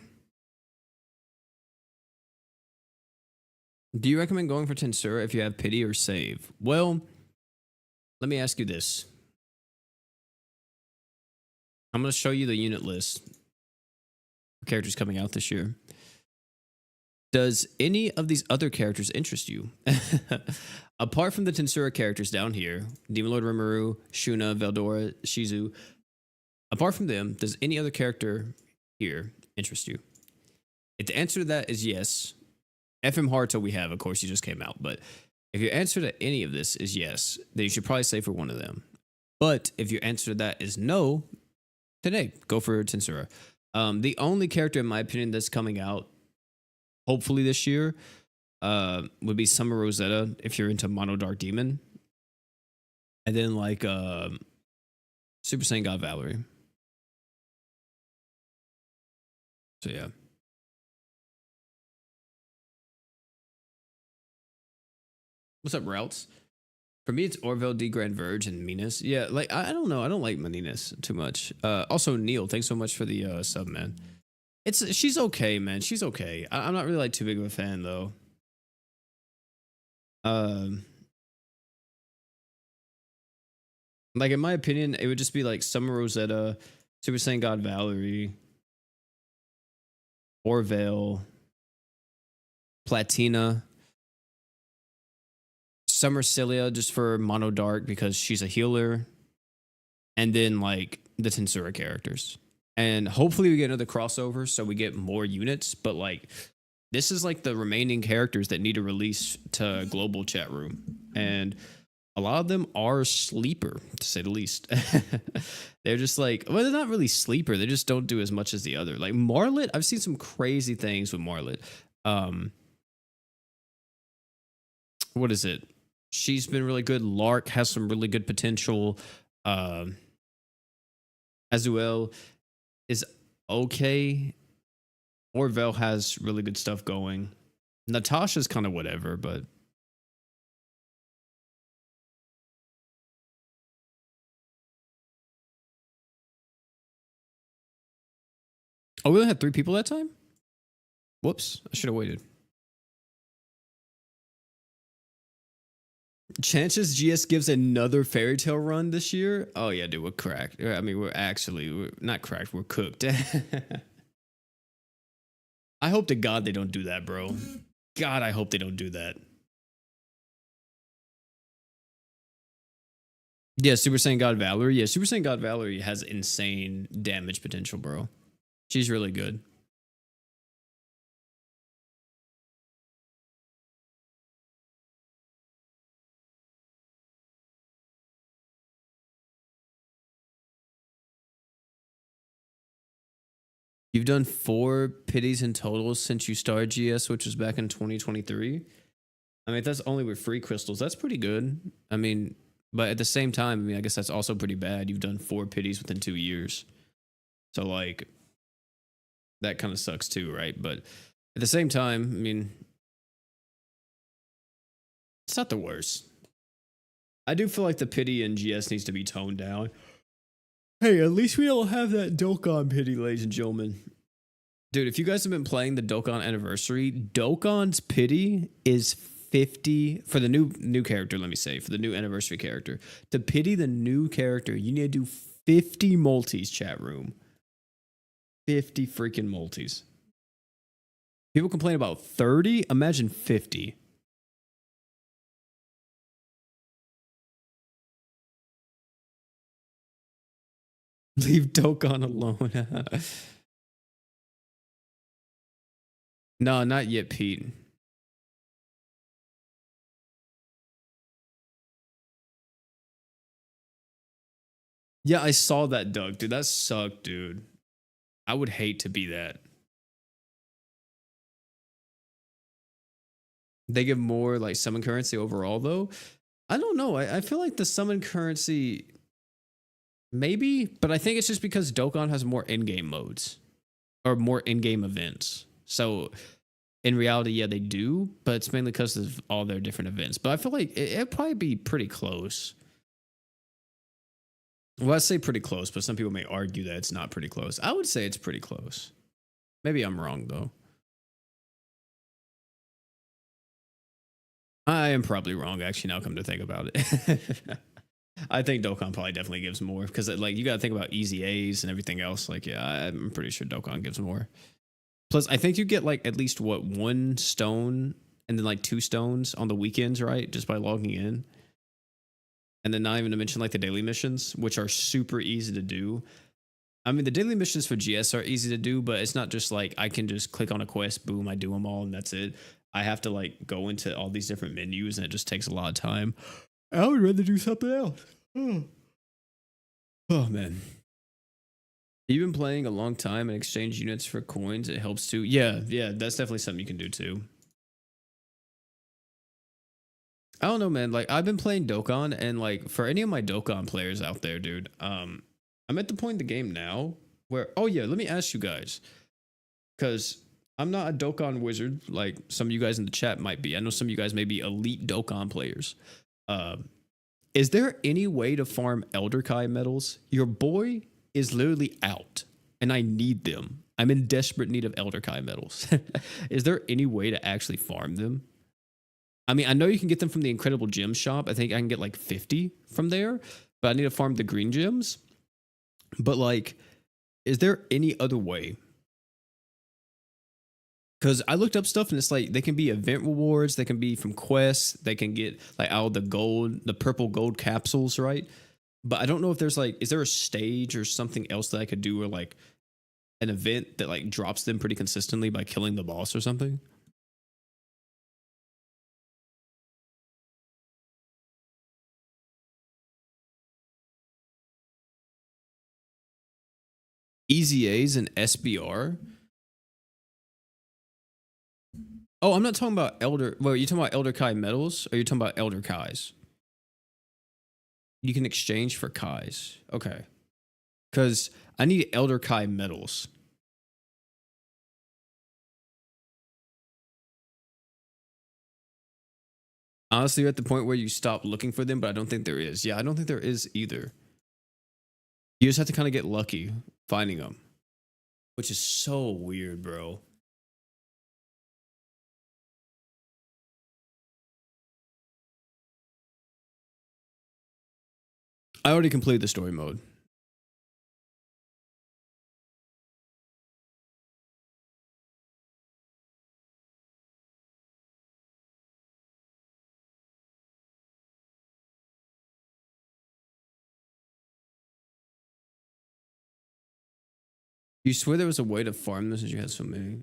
Do you recommend going for Tensura if you have pity or save? Well, let me ask you this. I'm going to show you the unit list of characters coming out this year. Does any of these other characters interest you? Apart from the Tensura characters down here, Demon Lord Rimuru, Shuna, Veldora, Shizu, apart from them, does any other character here interest you? If the answer to that is yes, FM Haruto we have, of course, he just came out. But if your answer to any of this is yes, then you should probably say for one of them. But if your answer to that is no, then hey, go for Tensura. The only character, in my opinion, that's coming out hopefully this year would be Summer Rosetta if you're into Mono Dark Demon. And then like Super Saiyan God Valerie. So yeah. What's up, Routes? For me, it's Orville, D. Grand Verge, and Minas. Yeah, like I don't know. I don't like Minas too much. Also, Neil, thanks so much for the sub, man. She's okay, man. She's okay. I'm not really like too big of a fan though. Um, like in my opinion, it would just be like Summer Rosetta, Super Saiyan God Valerie, Orville, Platina, Summer Cilia just for Mono Dark because she's a healer, and then like the Tensura characters. And hopefully we get another crossover so we get more units. But like this is like the remaining characters that need to release to global chat room. And a lot of them are sleeper, to say the least. They're just like, well, they're not really sleeper. They just don't do as much as the other. Like Marlet, I've seen some crazy things with Marlet. What is it? She's been really good. Lark has some really good potential. Azuel is okay. Orville has really good stuff going. Natasha's kind of whatever, but oh, we only had 3 people that time? Whoops, I should have waited. Chances GS gives another Fairy Tail run this year? Oh yeah, dude, we're cracked. I mean, we're not cracked, we're cooked. I hope to God they don't do that, bro. God, I hope they don't do that. Yeah, Super Saiyan God Valerie. Yeah, Super Saiyan God Valerie has insane damage potential, bro. She's really good. You've done 4 pities in total since you started GS, which was back in 2023. I mean, if that's only with free crystals, that's pretty good. I mean, but at the same time, I mean, I guess that's also pretty bad. You've done 4 pities within 2 years. So, like, that kind of sucks too, right? But at the same time, I mean, it's not the worst. I do feel like the pity in GS needs to be toned down. Hey, at least we don't have that Dokkan pity, ladies and gentlemen. Dude, if you guys have been playing the Dokkan anniversary, Dokkan's pity is 50 for the new character, let me say, for the new anniversary character. To pity the new character, you need to do 50 multis, chat room. 50 freaking multis. People complain about 30, imagine 50. Leave Dokkan alone. No, not yet, Pete. Yeah, I saw that, Doug. Dude, that sucked, dude. I would hate to be that. They give more like summon currency overall, though. I don't know. I feel like the summon currency, maybe, but I think it's just because Dokkan has more in-game modes or more in-game events. So in reality, yeah, they do, but it's mainly because of all their different events. But I feel like it'd probably be pretty close. Well, I say pretty close, but some people may argue that it's not pretty close. I would say it's pretty close. Maybe I'm wrong, though. I am probably wrong, actually, now come to think about it. I think Dokkan probably definitely gives more because, like, you got to think about easy A's and everything else. Like, yeah, I'm pretty sure Dokkan gives more. Plus, I think you get, like, at least, 1 stone and then, like, 2 stones on the weekends, right? Just by logging in. And then not even to mention, like, the daily missions, which are super easy to do. I mean, the daily missions for GS are easy to do, but it's not just, like, I can just click on a quest, boom, I do them all, and that's it. I have to like go into all these different menus and it just takes a lot of time. I would rather do something else. Oh man. You've been playing a long time and exchange units for coins. It helps too. Yeah, that's definitely something you can do too. I don't know, man. Like I've been playing Dokkan and like for any of my Dokkan players out there, dude, I'm at the point in the game now where oh yeah, let me ask you guys. Because I'm not a Dokkan wizard like some of you guys in the chat might be. I know some of you guys may be elite Dokkan players. Uh, is there any way to farm Elder Kai medals? Your boy is literally out, and I need them. I'm in desperate need of Elder Kai medals. Is there any way to actually farm them? I mean, I know you can get them from the Incredible Gem shop. I think I can get like 50 from there, but I need to farm the green gems. But like, is there any other way? Because I looked up stuff and it's like they can be event rewards, they can be from quests, they can get like out the gold, the purple gold capsules, right? But I don't know if there's like, is there a stage or something else that I could do, or like an event that like drops them pretty consistently by killing the boss or something? Easy A's and SBR. Oh, I'm not talking about Elder. Well, are you talking about Elder Kai medals? Or are you talking about Elder Kais? You can exchange for Kais. Okay. Because I need Elder Kai medals. Honestly, you're at the point where you stop looking for them, but I don't think there is. Yeah, I don't think there is either. You just have to kind of get lucky finding them, which is so weird, bro. I already completed the story mode. You swear there was a way to farm this since you had so many?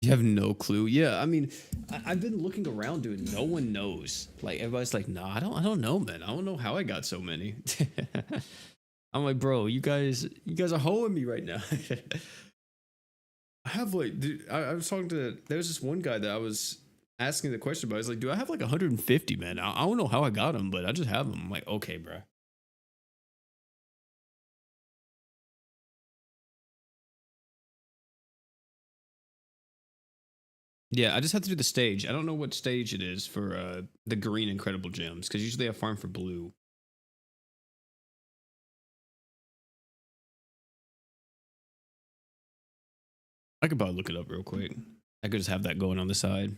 You have no clue. Yeah, I mean, I've been looking around, dude. No one knows. Like everybody's like, nah, I don't know, man. I don't know how I got so many. I'm like, bro, you guys are hoeing me right now. I have like, dude, I was talking to. There was this one guy that I was asking the question about. He's like, dude, I have like 150, man. I don't know how I got them, but I just have them. I'm like, okay, bro. Yeah, I just have to do the stage. I don't know what stage it is for the green incredible gems, because usually I farm for blue. I could probably look it up real quick. I could just have that going on the side.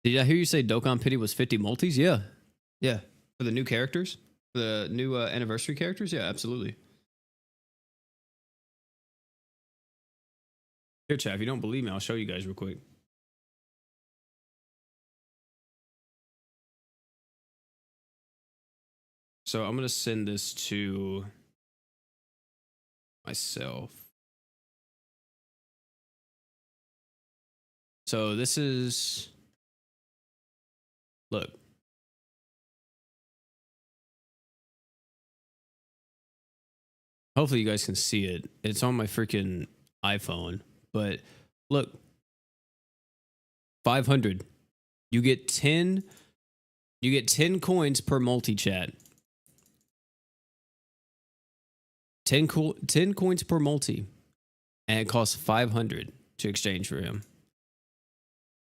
Did I hear you say Dokkan Pity was 50 multis? Yeah. Yeah. For the new characters? For the new anniversary characters? Yeah, absolutely. Here, chat, if you don't believe me, I'll show you guys real quick. So I'm going to send this to myself. So this is, look. Hopefully you guys can see it. It's on my freaking iPhone. But look, 500. You get 10. You get 10 coins per multi-chat. 10 coins per multi. And it costs 500 to exchange for him.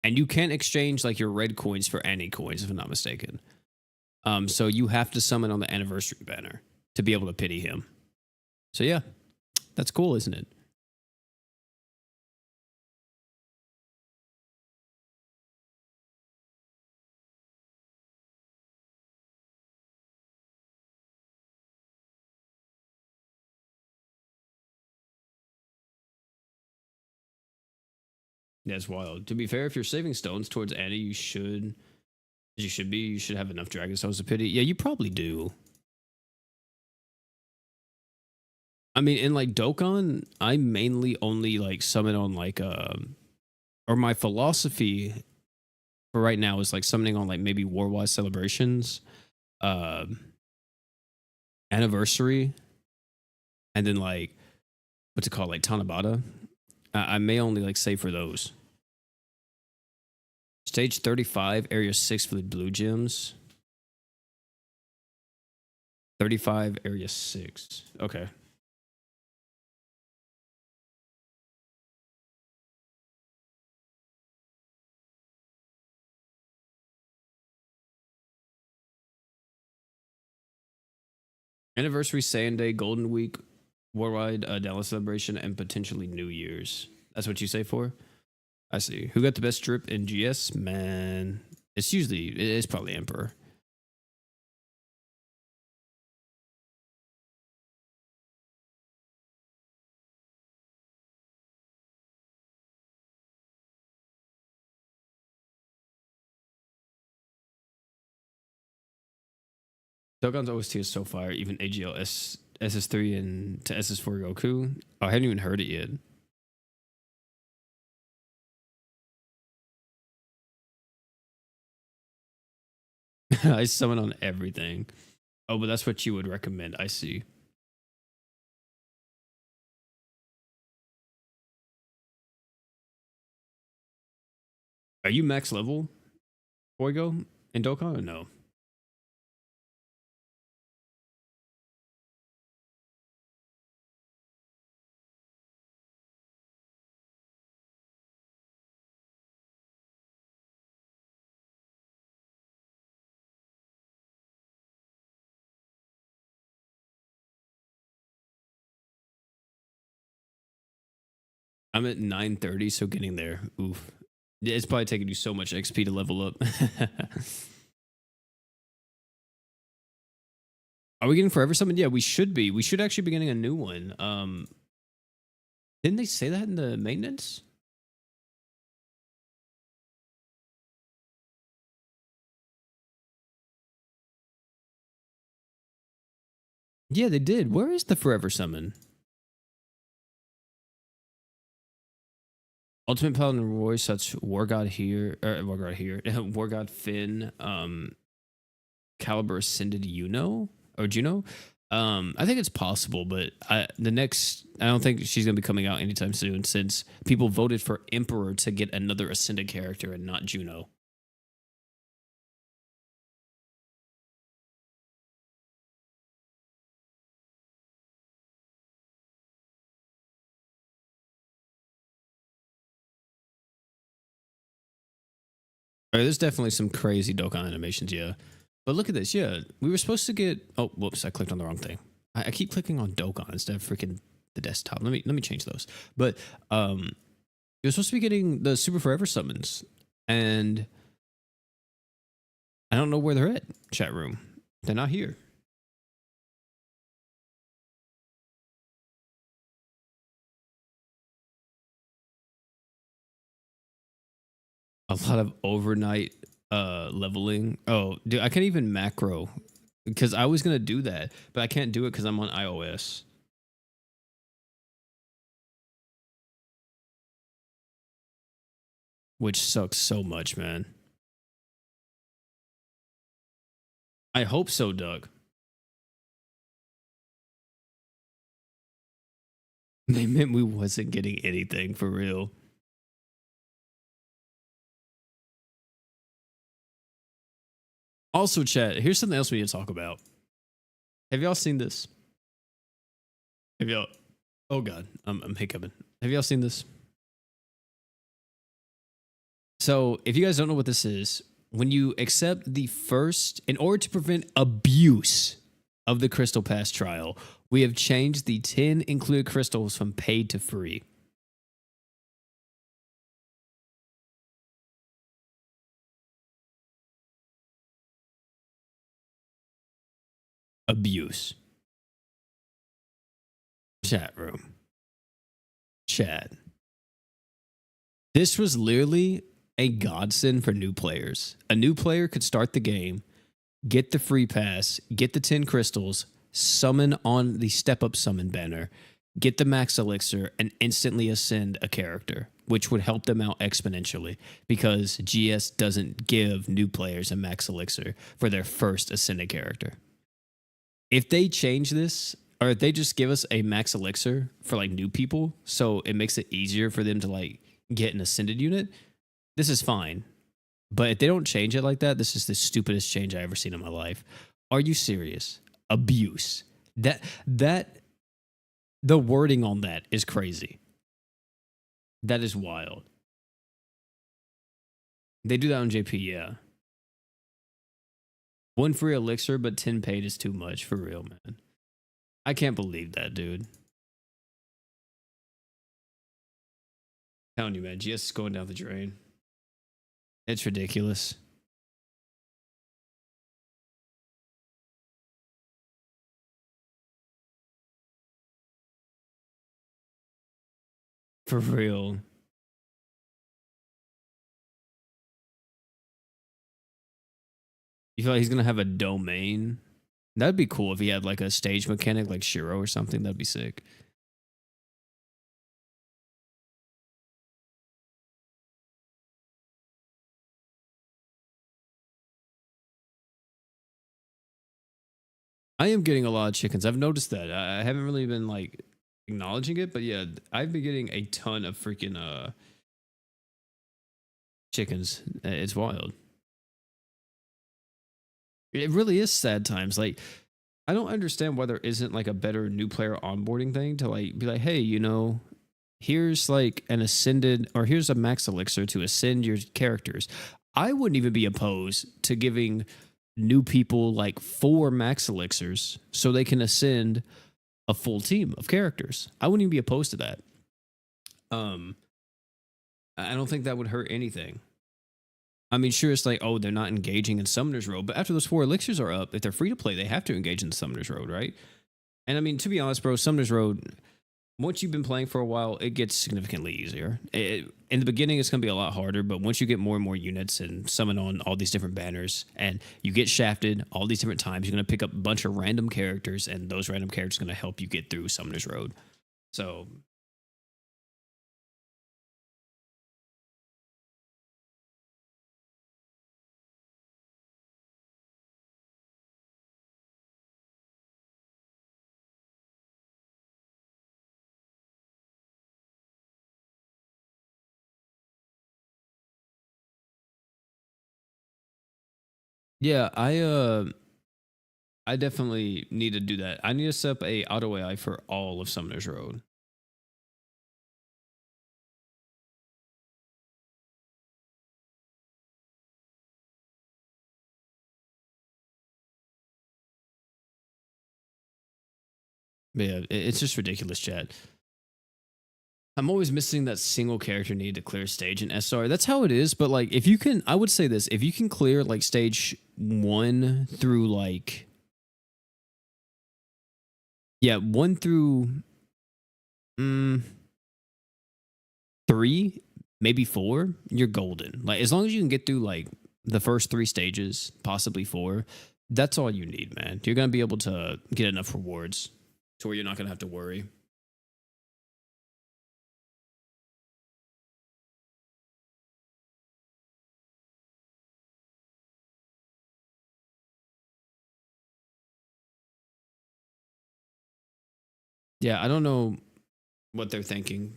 And you can't exchange like your red coins for any coins, if I'm not mistaken. So you have to summon on the anniversary banner to be able to pity him. So yeah, that's cool, isn't it? That's wild. To be fair, if you're saving stones towards Annie, you should have enough dragon stones to pity. Yeah, you probably do. I mean, in like Dokkan, I mainly only like summon on like or my philosophy for right now is like summoning on like maybe Warwise celebrations, anniversary, and then like what's it called, like Tanabata. I may only like save for those. Stage 35, area 6 for the blue gems. 35 area 6. Okay. Anniversary, Sunday, Golden Week, Worldwide Dallas Celebration, and potentially New Year's. That's what you say for? I see. Who got the best drip in GS? Man, it's probably Emperor. Dokkan's OST is so fire. Even AGL SS3 and to SS4 Goku. Oh, I haven't even heard it yet. I summon on everything. Oh, but that's what you would recommend. I see. Are you max level, Boygo, in Dokkan or no? I'm at 930, so getting there. Oof. Yeah, it's probably taking you so much XP to level up. Are we getting Forever Summon? Yeah, we should be. We should actually be getting a new one. Didn't they say that in the maintenance? Yeah, they did. Where is the Forever Summon? Ultimate Paladin Roy, such War God here, War God here, War God Finn, Caliber Ascended or Juno. I think it's possible, but I don't think she's gonna be coming out anytime soon since people voted for Emperor to get another Ascended character and not Juno. There's definitely some crazy Dokkan animations, yeah. But look at this, yeah. We were supposed to get. Oh, whoops! I clicked on the wrong thing. I keep clicking on Dokkan instead of freaking the desktop. Let me change those. But you're supposed to be getting the Super Forever summons, and I don't know where they're at. Chat room, they're not here. A lot of overnight leveling. Oh, dude, I can't even macro because I was gonna do that, but I can't do it because I'm on iOS. Which sucks so much, man. I hope so, Doug. They meant we wasn't getting anything for real. Also, chat, here's something else we need to talk about. Have y'all seen this? Have y'all? Oh God, I'm hiccuping. Have y'all seen this? So, if you guys don't know what this is, when you accept the first, in order to prevent abuse of the Crystal Pass trial, we have changed the 10 included crystals from paid to free. Abuse. Chat room. Chat. This was literally a godsend for new players. A new player could start the game, get the free pass, get the 10 crystals, summon on the step up summon banner, get the max elixir, and instantly ascend a character, which would help them out exponentially because GS doesn't give new players a max elixir for their first ascended character. If they change this, or if they just give us a max elixir for like new people, so it makes it easier for them to like get an ascended unit, this is fine. But if they don't change it like that, this is the stupidest change I ever seen in my life. Are you serious? abuse. That the wording on that is crazy. That is wild. They do that on JP, yeah. 1 free elixir, but 10 paid is too much for real, man. I can't believe that, dude. Telling you, man, GS is going down the drain. It's ridiculous. For real. You feel like he's gonna have a domain? That'd be cool if he had like a stage mechanic like Shiro or something. That'd be sick. I am getting a lot of chickens. I've noticed that. I haven't really been like acknowledging it, but yeah, I've been getting a ton of freaking chickens. It's wild. It really is sad times. Like, I don't understand why there isn't like a better new player onboarding thing to like be like, hey, you know, here's like an ascended or here's a max elixir to ascend your characters. I wouldn't even be opposed to giving new people like 4 max elixirs so they can ascend a full team of characters. I wouldn't even be opposed to that. I don't think that would hurt anything. I mean, sure, it's like, oh, they're not engaging in Summoner's Road, but after those 4 elixirs are up, if they're free to play, they have to engage in the Summoner's Road, right? And I mean, to be honest, bro, Summoner's Road, once you've been playing for a while, it gets significantly easier. In the beginning, it's going to be a lot harder, but once you get more and more units and summon on all these different banners, and you get shafted all these different times, you're going to pick up a bunch of random characters, and those random characters are going to help you get through Summoner's Road. So yeah, I definitely need to do that. I need to set up a auto AI for all of Summoner's Road. But yeah, it's just ridiculous, chat. I'm always missing that single character need to clear stage in SR. That's how it is, but like if you can, I would say this, if you can clear like stage 1 through like, yeah, 1 through 3, maybe 4, you're golden. Like as long as you can get through like the first 3 stages, possibly 4, that's all you need, man. You're gonna be able to get enough rewards to where you're not gonna have to worry. Yeah, I don't know what they're thinking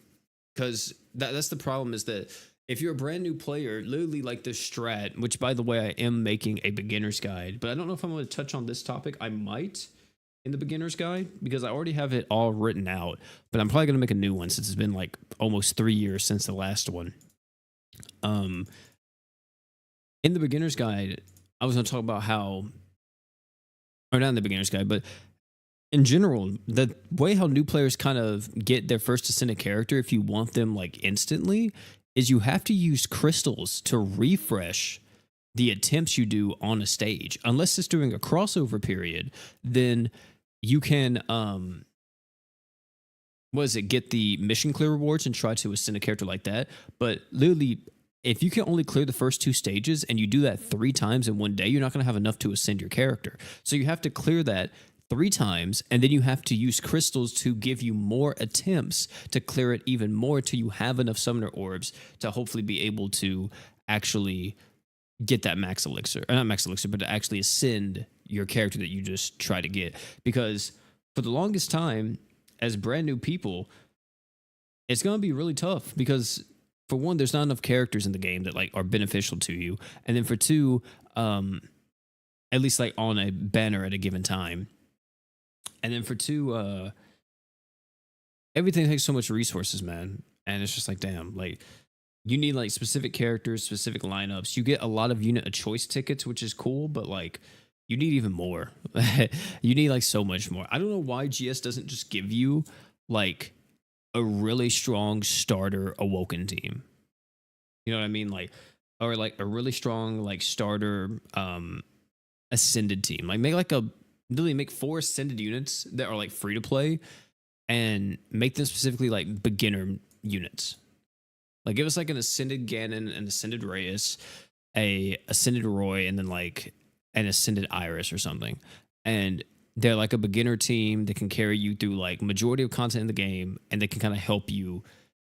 because that's the problem is that if you're a brand new player, literally like the strat, which by the way, I am making a beginner's guide, but I don't know if I'm going to touch on this topic. I might in the beginner's guide because I already have it all written out, but I'm probably going to make a new one since it's been like almost 3 years since the last one. Um, in the beginner's guide, I was going to talk about how, or not in the beginner's guide, but in general, the way how new players kind of get their first ascendant character, if you want them like instantly, is you have to use crystals to refresh the attempts you do on a stage. Unless it's during a crossover period, then you can what is it, get the mission clear rewards and try to ascend a character like that. But literally, if you can only clear the first 2 stages and you do that 3 times in one day, you're not going to have enough to ascend your character. So you have to clear that 3 times, and then you have to use crystals to give you more attempts to clear it even more till you have enough summoner orbs to hopefully be able to actually get that max elixir, or not max elixir, but to actually ascend your character that you just try to get. Because for the longest time, as brand new people, it's going to be really tough because for one, there's not enough characters in the game that like are beneficial to you, and then for 2, at least like on a banner at a given time, And then for two, everything takes so much resources, man. And it's just like, damn, like you need like specific characters, specific lineups. You get a lot of unit of choice tickets, which is cool, but like you need even more. You need like so much more. I don't know why GS doesn't just give you like a really strong starter awoken team. You know what I mean? Like, or like a really strong like starter ascended team. Like make like a literally make 4 ascended units that are like free to play and make them specifically like beginner units. Like give us like an ascended Ganon, an ascended Reyes, a ascended Roy, and then like an ascended Iris or something. And they're like a beginner team that can carry you through like majority of content in the game, and they can kind of help you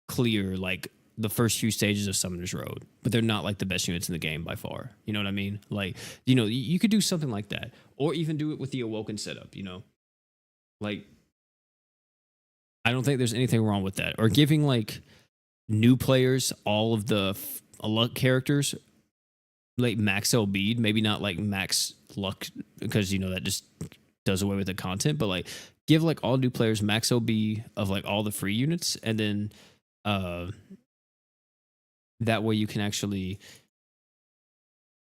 clear like the first few stages of Summoner's Road. But they're not like the best units in the game by far. You know what I mean? Like, you know, you could do something like that, or even do it with the Awoken setup. You know, like I don't think there's anything wrong with that, or giving like new players all of the luck characters like max LB, maybe not like max luck because you know that just does away with the content, but like give like all new players max LB of like all the free units, and then that way you can actually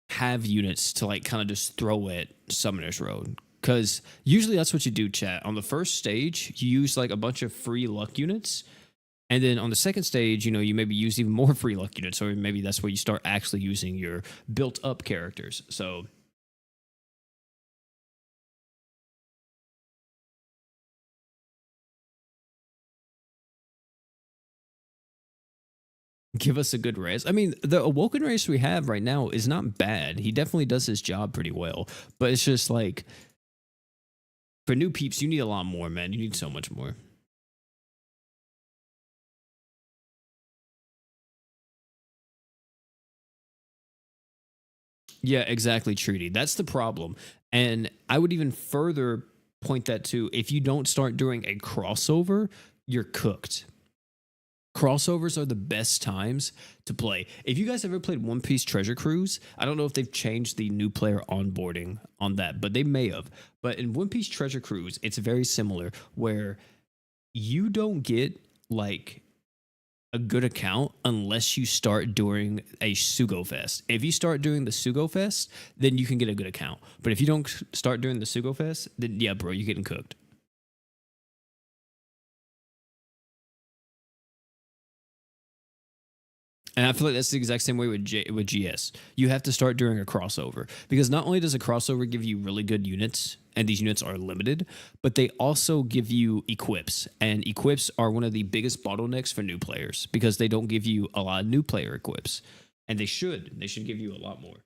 have units to like kind of just throw at Summoner's Road. Because usually that's what you do, chat. On the first stage, you use like a bunch of free luck units. And then on the second stage, you know, you maybe use even more free luck units, or maybe that's where you start actually using your built up characters. So give us a good race. I mean, the Awoken race we have right now is not bad. He definitely does his job pretty well. But it's just like for new peeps, you need a lot more, man. You need so much more. Yeah, exactly, Treaty. That's the problem. And I would even further point that to if you don't start doing a crossover, you're cooked. Crossovers are the best times to play. If you guys ever played One Piece Treasure Cruise, I don't know if they've changed the new player onboarding on that, but they may have. But in One Piece Treasure Cruise, it's very similar where you don't get like a good account unless you start doing a Sugo Fest. If you start doing the Sugo Fest, then you can get a good account. But if you don't start doing the Sugo Fest, then yeah, bro, you're getting cooked. And I feel like that's the exact same way with with GS. You have to start doing a crossover because not only does a crossover give you really good units, and these units are limited, but they also give you equips. And equips are one of the biggest bottlenecks for new players because they don't give you a lot of new player equips. And they should. They should give you a lot more.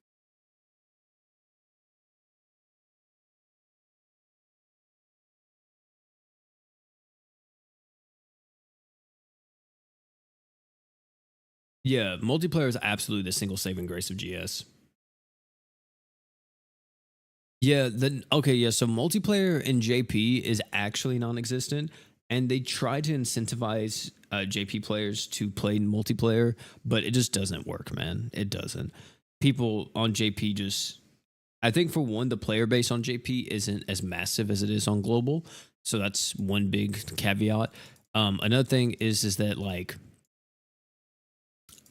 Yeah, multiplayer is absolutely the single saving grace of GS. Yeah, then okay, yeah. So multiplayer in JP is actually non-existent, and they try to incentivize JP players to play multiplayer, but it just doesn't work, man. It doesn't. People on JP just, I think for one, the player base on JP isn't as massive as it is on global, so that's one big caveat. Another thing is that like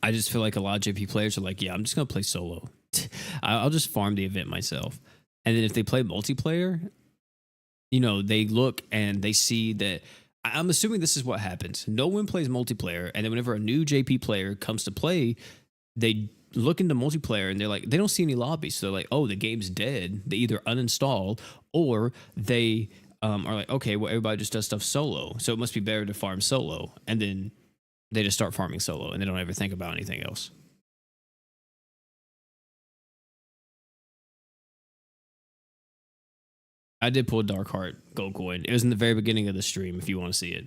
I just feel like a lot of JP players are like, yeah, I'm just gonna play solo. I'll just farm the event myself. And then if they play multiplayer, you know, they look and they see that I'm assuming this is what happens. No one plays multiplayer, and then whenever a new JP player comes to play, they look into multiplayer and they're like, they don't see any lobbies. So they're like, oh, the game's dead. They either uninstall or they are like, okay, well, everybody just does stuff solo. So it must be better to farm solo. And then they just start farming solo and they don't ever think about anything else. I did pull Dark Heart Gold Coin. It was in the very beginning of the stream if you want to see it.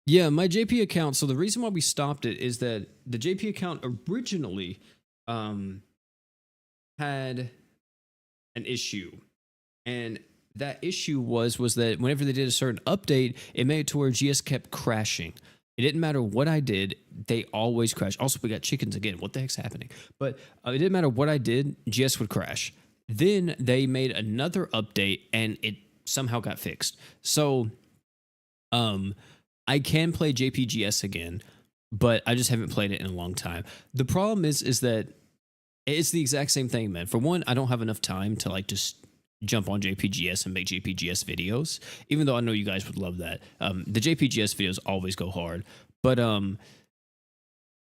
Yeah, my JP account. So the reason why we stopped it is that the JP account originally um, had an issue, and that issue was that whenever they did a certain update, it made it to where GS kept crashing. It didn't matter what I did, they always crashed. Also, we got chickens again. What the heck's happening? But it didn't matter what I did, GS would crash. Then they made another update and it somehow got fixed. So um I can play JPGS again, but I just haven't played it in a long time. The problem is that it's the exact same thing, man. For one, I don't have enough time to like just jump on JPGS and make JPGS videos, even though I know you guys would love that. The JPGS videos always go hard. But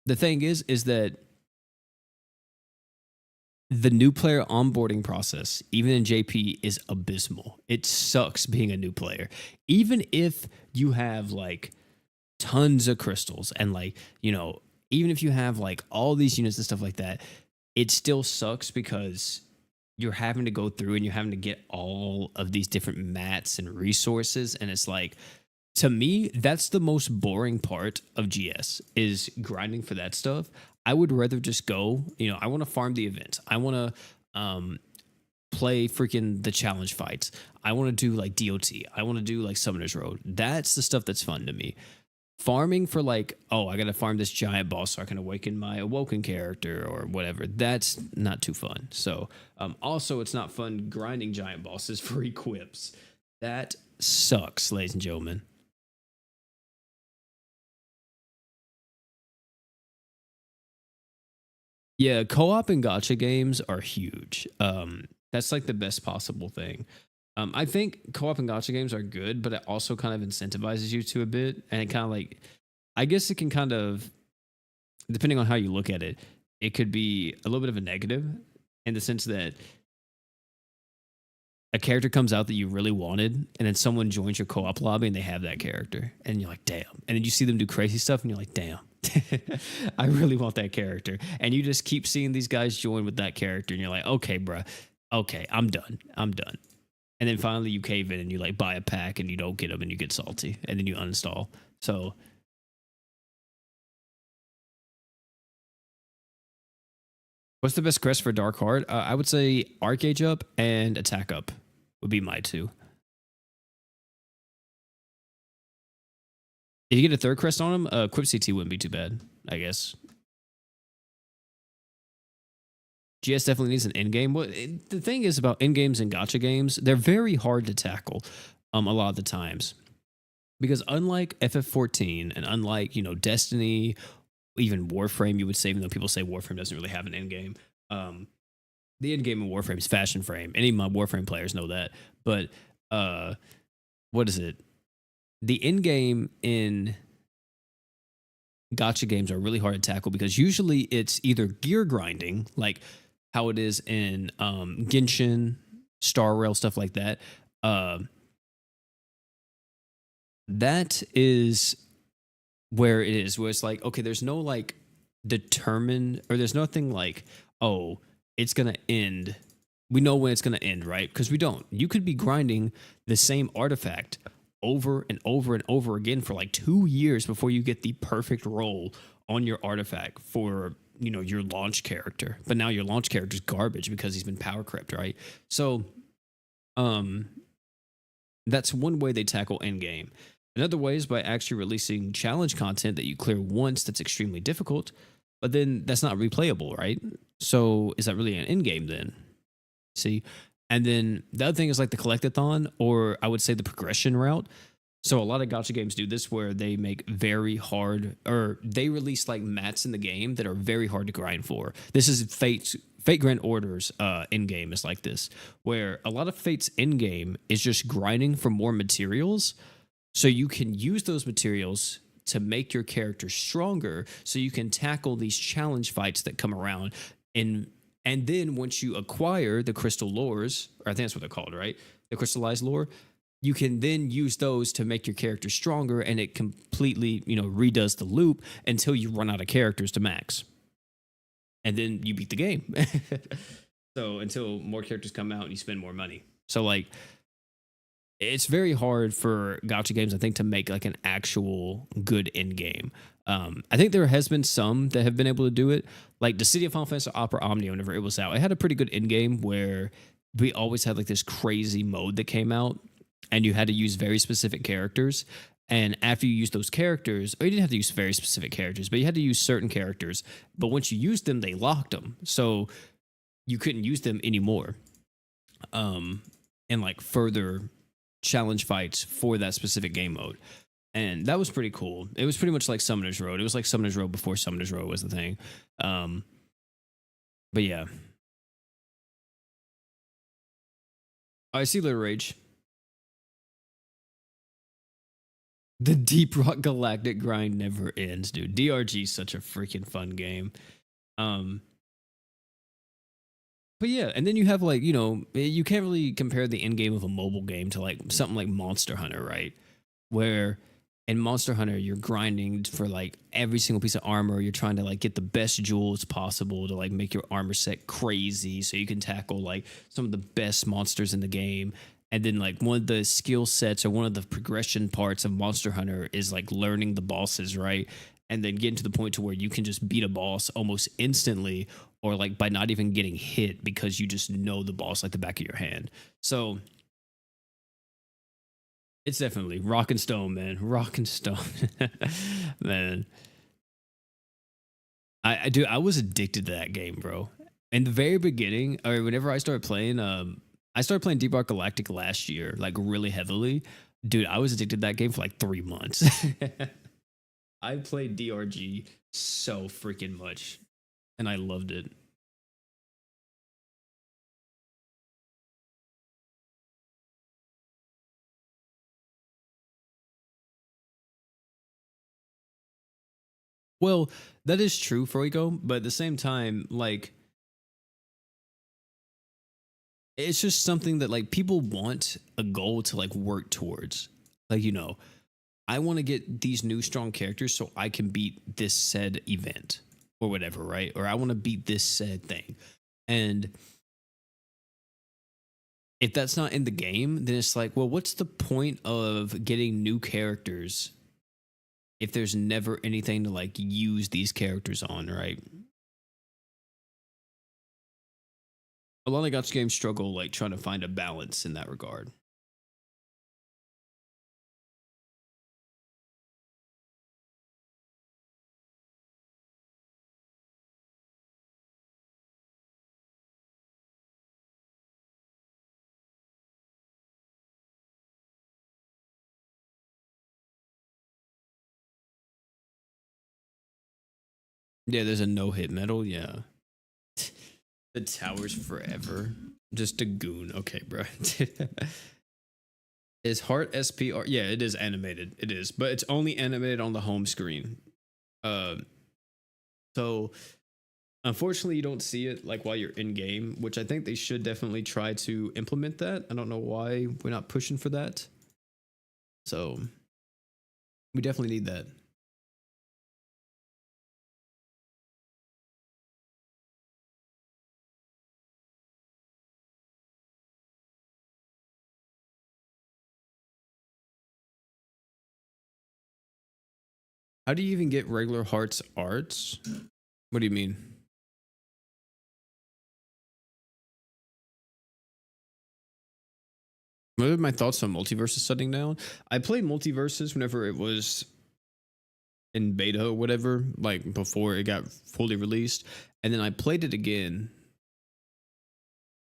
the thing is that the new player onboarding process, even in JP, is abysmal. It sucks being a new player. Even if you have like tons of crystals and like, even if you have like all these units and stuff like that, it still sucks because you're having to go through and you're having to get all of these different mats and resources. And it's like, to me, that's the most boring part of GS is grinding for that stuff. I would rather just go, I want to farm the events. I want to play freaking the challenge fights. I want to do like DOT. I want to do like Summoner's Road. That's the stuff that's fun to me. Farming for like, oh, I got to farm this giant boss so I can awaken my awoken character or whatever. That's not too fun. So also, it's not fun grinding giant bosses for equips. That sucks, ladies and gentlemen. Yeah, co-op and gotcha games are huge. That's like the best possible thing. I think co-op and gotcha games are good, but it also kind of incentivizes you to a bit, and it kind of like, I guess it can kind of, depending on how you look at it, it could be a little bit of a negative in the sense that a character comes out that you really wanted, and then someone joins your co-op lobby and they have that character, and you're like, damn. And then you see them do crazy stuff, and you're like, damn. I really want that character. And you just keep seeing these guys join with that character, and you're like, okay, bruh. Okay, I'm done. I'm done. And then finally you cave in and you like buy a pack and you don't get them and you get salty and then you uninstall. So what's the best crest for Dark Heart? I would say Arcage up and Attack up would be my two. If you get a third crest on him, Equip CT wouldn't be too bad, I guess. GS definitely needs an end game. Well, the thing is about end games and gotcha games, they're very hard to tackle a lot of the times. Because unlike FF14 and unlike, Destiny, even Warframe, you would say, even though people say Warframe doesn't really have an end game, the end game in Warframe is Fashion Frame. Any of my Warframe players know that. But what is it? The end game in gotcha games are really hard to tackle because usually it's either gear grinding, like how it is in Genshin, Star Rail, stuff like that. That is where it is, where it's like, okay, there's no like determined, or there's nothing like, oh, it's going to end. We know when it's going to end, right? Because we don't. You could be grinding the same artifact over and over and over again for like 2 years before you get the perfect roll on your artifact for, your launch character. But now your launch character is garbage because he's been power crept, right? So that's one way they tackle endgame. Another way is by actually releasing challenge content that you clear once that's extremely difficult, but then that's not replayable, right? So is that really an endgame then? See? And then the other thing is like the collectathon, or I would say the progression route. So a lot of gotcha games do this where they make very hard, or they release like mats in the game that are very hard to grind for. This is Fate Grand Order's end game is like this, where a lot of Fate's end game is just grinding for more materials. So you can use those materials to make your character stronger so you can tackle these challenge fights that come around. And then once you acquire the crystal lores, or I think that's what they're called, right? The crystallized lore, you can then use those to make your character stronger, and it completely, redoes the loop until you run out of characters to max. And then you beat the game. So until more characters come out and you spend more money. So like, it's very hard for gotcha games, I think, to make like an actual good end game. I think there has been some that have been able to do it. Like the City of Final Fantasy Opera Omnia, whenever it was out, it had a pretty good end game where we always had like this crazy mode that came out, and you had to use very specific characters. And after you use those characters, or you didn't have to use very specific characters, but you had to use certain characters. But once you used them, they locked them. So you couldn't use them anymore. Um, and like further challenge fights for that specific game mode. And that was pretty cool. It was pretty much like Summoner's Road. It was like Summoner's Road before Summoner's Road was the thing. Um, but yeah. I see Little Rage. The Deep Rock Galactic grind never ends, dude. DRG is such a freaking fun game. Um, but yeah, and then you have like, you can't really compare the end game of a mobile game to like something like Monster Hunter, right? Where in Monster Hunter, you're grinding for like every single piece of armor. You're trying to like get the best jewels possible to like make your armor set crazy so you can tackle like some of the best monsters in the game. And then like one of the skill sets or one of the progression parts of Monster Hunter is like learning the bosses, right? And then getting to the point to where you can just beat a boss almost instantly or like by not even getting hit because you just know the boss like the back of your hand. So it's definitely Rock and Stone, man. Rock and Stone. Man. I was addicted to that game, bro. In the very beginning, or whenever I started playing Deep Rock Galactic last year, like really heavily. Dude, I was addicted to that game for like 3 months. I played DRG so freaking much, and I loved it. Well, that is true, Froiko, but at the same time, like it's just something that like people want a goal to like work towards. Like, I want to get these new strong characters so I can beat this said event or whatever, right? Or I want to beat this said thing. And if that's not in the game, then it's like, well, what's the point of getting new characters if there's never anything to like use these characters on, right? A lot of gacha games struggle like trying to find a balance in that regard. Yeah, there's a no hit metal. Yeah. The towers forever. Just a goon. Okay, bro. Is Heart SPR? Yeah, it is animated. It is, but it's only animated on the home screen. Uh, so unfortunately, you don't see it like while you're in game, which I think they should definitely try to implement that. I don't know why we're not pushing for that. So we definitely need that. How do you even get regular Hearts arts? What do you mean? What are my thoughts on multiverses shutting down? I played multiverses whenever it was in beta or whatever, like before it got fully released. And then I played it again.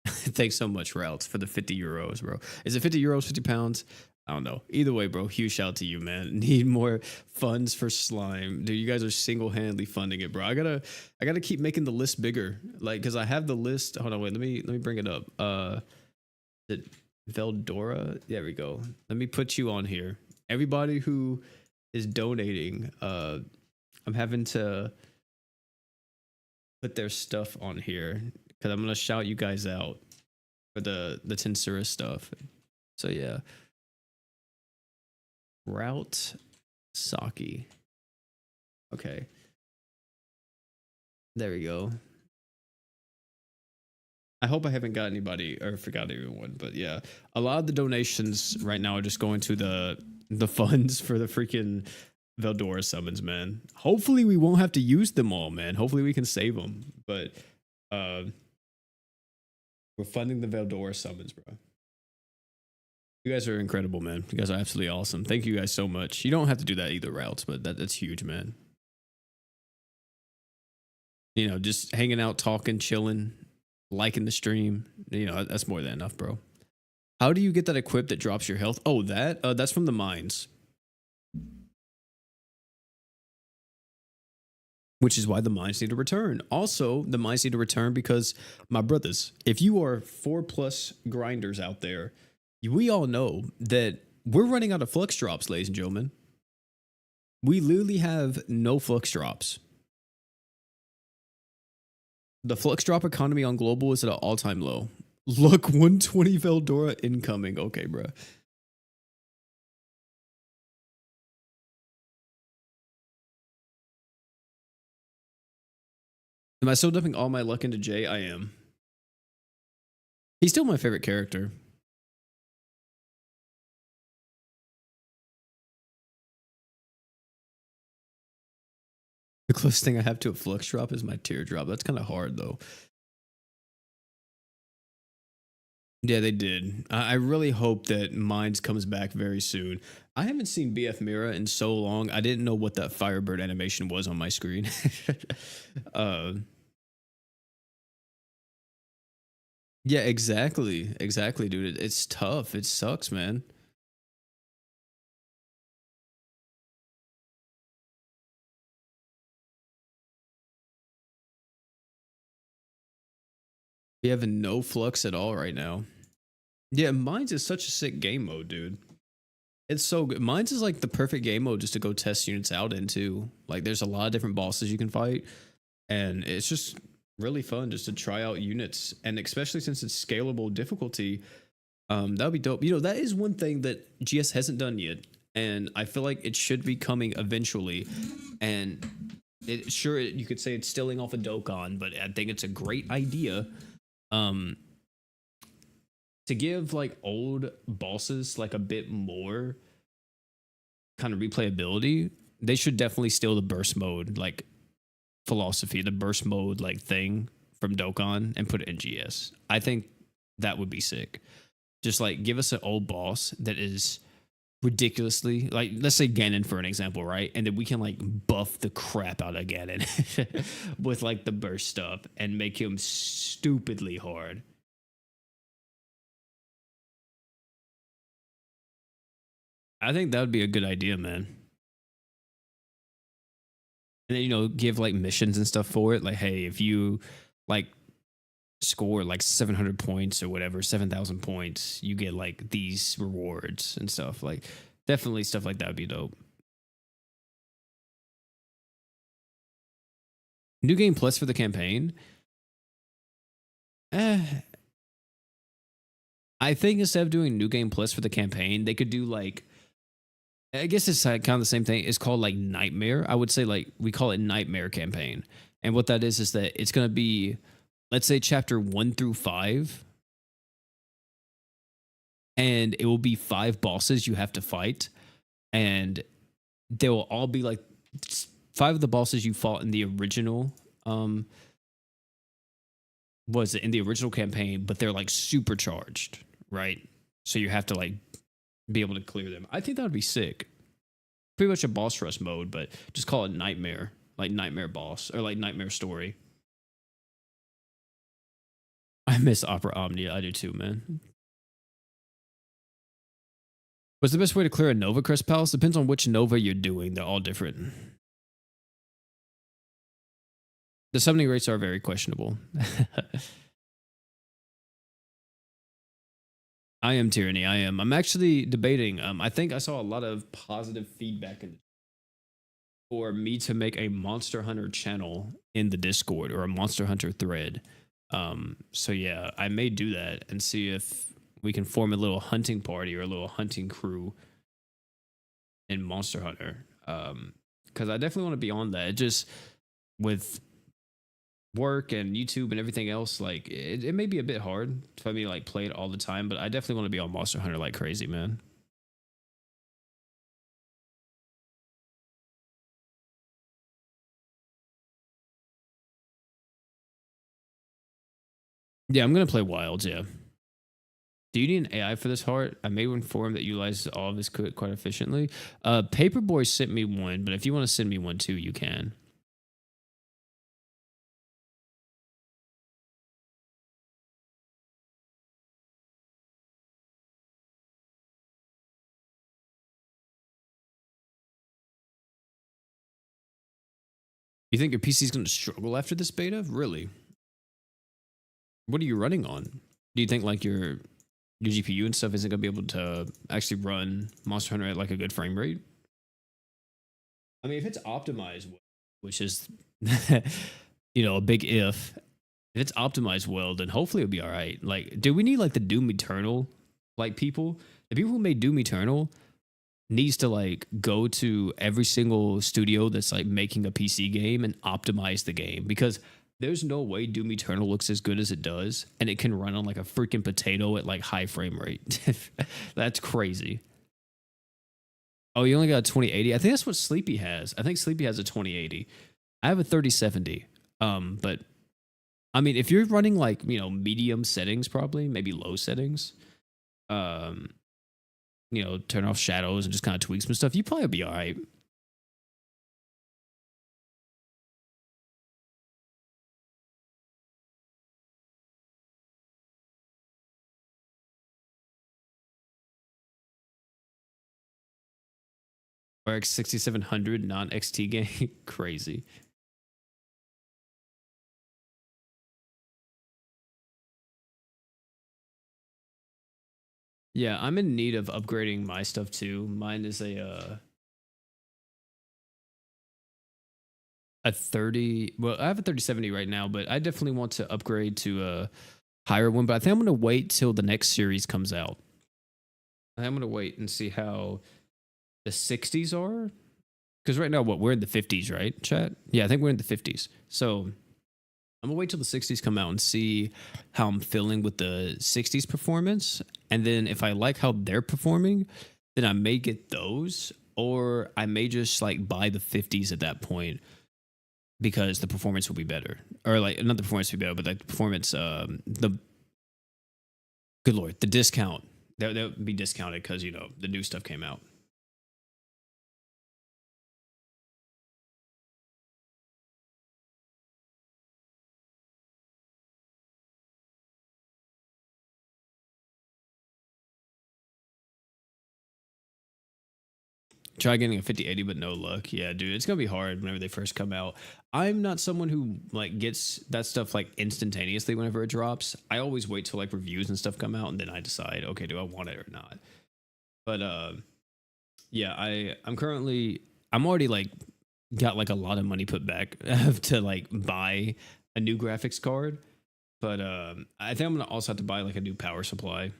Thanks so much, Routes, for the 50 euros, bro. Is it 50 euros, 50 pounds? I don't know. Either way, bro, huge shout out to you, man. Need more funds for slime. Dude, you guys are single-handedly funding it, bro. I gotta keep making the list bigger. Like, cause I have the list. Hold on, wait, let me bring it up. The Veldora. There we go. Let me put you on here. Everybody who is donating, I'm having to put their stuff on here because I'm gonna shout you guys out for the Tensura stuff. So yeah, Route Saki. Okay, there we go. I hope I haven't got anybody or forgot everyone, but yeah, a lot of the donations right now are just going to the funds for the freaking Veldora summons, man. Hopefully we won't have to use them all, man. Hopefully we can save them, but uh, we're funding the Veldora summons, bro. You guys are incredible, man. You guys are absolutely awesome. Thank you guys so much. You don't have to do that either routes, but that's huge, man. You know, just hanging out, talking, chilling, liking the stream. You know, that's more than enough, bro. How do you get that equip that drops your health? Oh, that's from the mines, which is why the mines need to return. Also, the mines need to return because my brothers, if you are 4+ grinders out there, we all know that we're running out of flux drops, ladies and gentlemen. We literally have no flux drops. The flux drop economy on global is at an all-time low. Look, 120 Veldora incoming. Okay, bro. Am I still dumping all my luck into Jay? I am. He's still my favorite character. The closest thing I have to a flux drop is my teardrop. That's kind of hard though. Yeah, they did. I really hope that Mines comes back very soon. I haven't seen BF Mira in so long. I didn't know what that Firebird animation was on my screen. uh, yeah, exactly. Exactly, dude. It's tough. It sucks, man. We have no flux at all right now. Yeah, Mines is such a sick game mode, dude. It's so good. Mines is like the perfect game mode just to go test units out into. Like, there's a lot of different bosses you can fight, and it's just really fun just to try out units. And especially since it's scalable difficulty, that would be dope. You know, that is one thing that GS hasn't done yet, and I feel like it should be coming eventually. And you could say it's stealing off a of Dokkan, but I think it's a great idea. Um, to give like old bosses like a bit more kind of replayability, they should definitely steal the burst mode like philosophy, the burst mode like thing from Dokkan and put it in GS. I think that would be sick. Just like give us an old boss that is ridiculously like, let's say Ganon for an example, right? And then we can like buff the crap out of Ganon with like the burst stuff and make him stupidly hard. I think that would be a good idea, man. And then, you know, give like missions and stuff for it. Like, hey, if you like score like 700 points or whatever, 7,000 points, you get like these rewards and stuff. Like, definitely stuff like that would be dope. New game plus for the campaign. Eh, I think instead of doing new game plus for the campaign, they could do like, I guess it's kind of the same thing. It's called like Nightmare. I would say like we call it Nightmare campaign. And what that is that it's going to be, let's say chapter 1 through 5, and it will be 5 bosses you have to fight, and they will all be like 5 of the bosses you fought in the original was it in the original campaign, but they're like supercharged, right? So you have to like be able to clear them. I think that would be sick. Pretty much a boss rush mode, but just call it Nightmare, like Nightmare Boss or like Nightmare Story. I miss Opera Omnia. I do too, man. What's the best way to clear a Nova Crest Palace? Depends on which Nova you're doing. They're all different. The summoning rates are very questionable. I am Tyranny. I am. I'm actually debating. I think I saw a lot of positive feedback for me to make a Monster Hunter channel in the Discord or a Monster Hunter thread. So yeah, I may do that and see if we can form a little hunting party or a little hunting crew in Monster Hunter. Because I definitely want to be on that. It just with work and YouTube and everything else, like it may be a bit hard for me to like play it all the time, but I definitely want to be on Monster Hunter like crazy, man. Yeah, I'm gonna play Wilds, yeah. Do you need an AI for this heart? I made one for him that utilizes all of his code quite efficiently. Paperboy sent me one, but if you want to send me one too, you can. You think your PC is going to struggle after this beta? Really? What are you running on? Do you think like your GPU and stuff isn't going to be able to actually run Monster Hunter at like a good frame rate? I mean, if it's optimized, which is a big if it's optimized well, then hopefully it'll be all right. Like, do we need like the Doom Eternal like people? The people who made Doom Eternal needs to like go to every single studio that's like making a PC game and optimize the game, because there's no way Doom Eternal looks as good as it does and it can run on like a freaking potato at like high frame rate. That's crazy. Oh, you only got a 2080? I think that's what Sleepy has. I think Sleepy has a 2080. I have a 3070. But I mean, if you're running like, medium settings, probably, maybe low settings, um, turn off shadows and just kind of tweak some stuff, you probably be all right. RX 6700 non XT game, crazy. Yeah, I'm in need of upgrading my stuff too. Mine is a 30. Well, I have a 3070 right now, but I definitely want to upgrade to a higher one. But I think I'm gonna wait till the next series comes out. I'm gonna wait and see how the 60s are. Because right now, we're in the 50s, right, chat? Yeah, I think we're in the 50s. So I'm gonna wait till the 60s come out and see how I'm feeling with the 60s performance. And then if I like how they're performing, then I may get those, or I may just like buy the 50s at that point because the performance will be better. Or like not the performance will be better, but like the performance, the good lord, the discount. They'll be discounted because the new stuff came out. Try getting a 5080, but no luck. Yeah, dude, it's gonna be hard whenever they first come out. I'm not someone who like gets that stuff like instantaneously whenever it drops. I always wait till like reviews and stuff come out and then I decide, okay, do I want it or not? But yeah, I'm already like got like a lot of money put back to like buy a new graphics card. But I think I'm gonna also have to buy like a new power supply.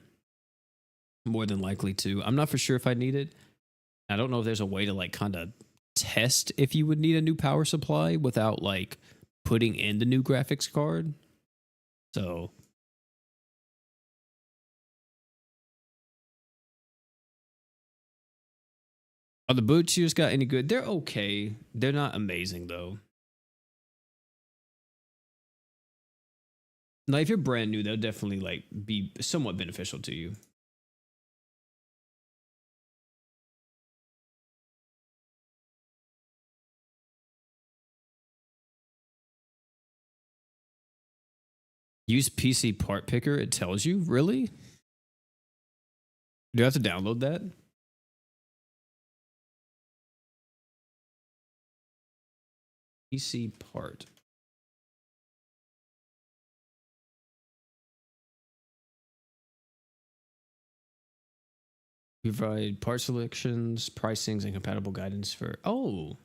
More than likely to. I'm not for sure if I need it. I don't know if there's a way to like kind of test if you would need a new power supply without like putting in the new graphics card. So, are the boots you just got any good? They're okay. They're not amazing though. Like if you're brand new, they'll definitely like be somewhat beneficial to you. Use PC part picker. It tells you. Really? Do you have to download that? PC part. Provide part selections, pricings, and compatible guidance for. Oh,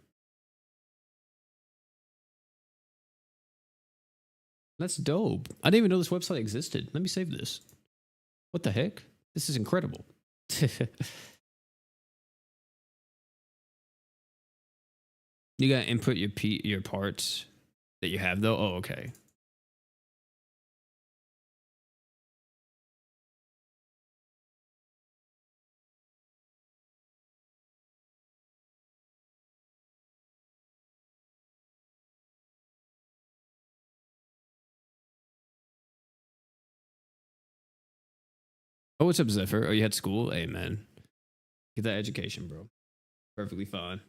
that's dope. I didn't even know this website existed. Let me save this. What the heck? This is incredible. You gotta input your parts that you have though. Oh, okay. Oh, what's up, Zephyr? Oh, you had school? Hey, man. Get that education, bro. Perfectly fine.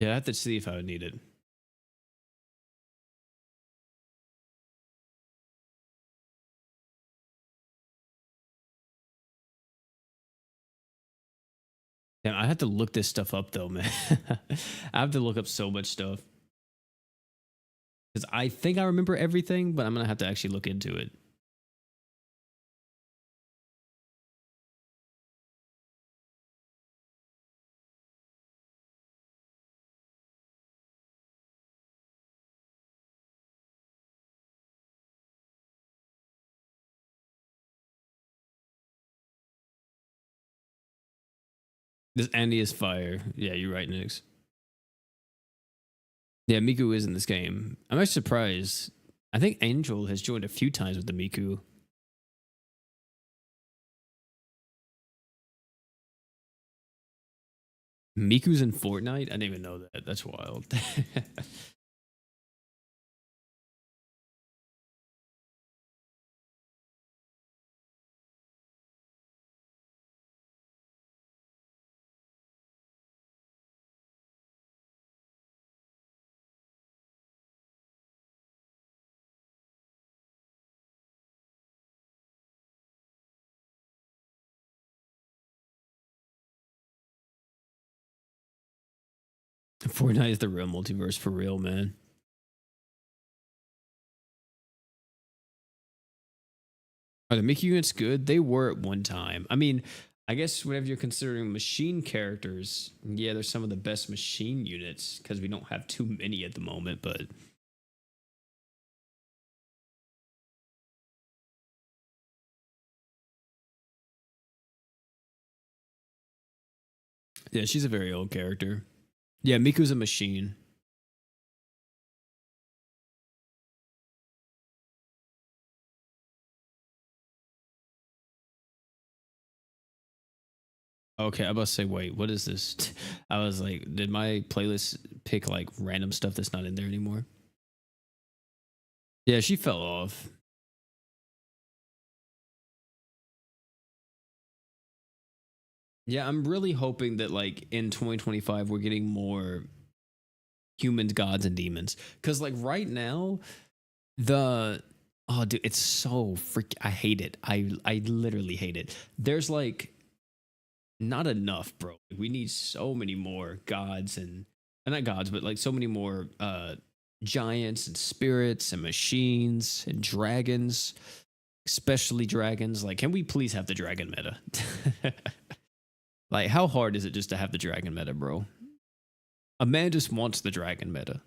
Yeah, I have to see if I would need it. Damn, I have to look this stuff up though, man. I have to look up so much stuff because I think I remember everything, but I'm gonna have to actually look into it. This Andy is fire. Yeah, you're right, Nix. Yeah, Miku is in this game. I'm actually surprised. I think Angel has joined a few times with the Miku. Miku's in Fortnite? I didn't even know that. That's wild. Fortnite is the real multiverse for real, man. Are the Mickey units good? They were at one time. I mean, I guess whenever you're considering machine characters, yeah, they're some of the best machine units because we don't have too many at the moment. But yeah, she's a very old character. Yeah, Miku's a machine. Okay, I must say, wait, what is this? I was like, did my playlist pick like random stuff that's not in there anymore? Yeah, she fell off. Yeah, I'm really hoping that like in 2025 we're getting more humans, gods, and demons. Because like right now, the oh dude, it's so freak. I hate it. I literally hate it. There's like not enough, bro. We need so many more gods and not gods, but like so many more giants and spirits and machines and dragons, especially dragons. Like, can we please have the dragon meta? Like, how hard is it just to have the dragon meta, bro? A man just wants the dragon meta.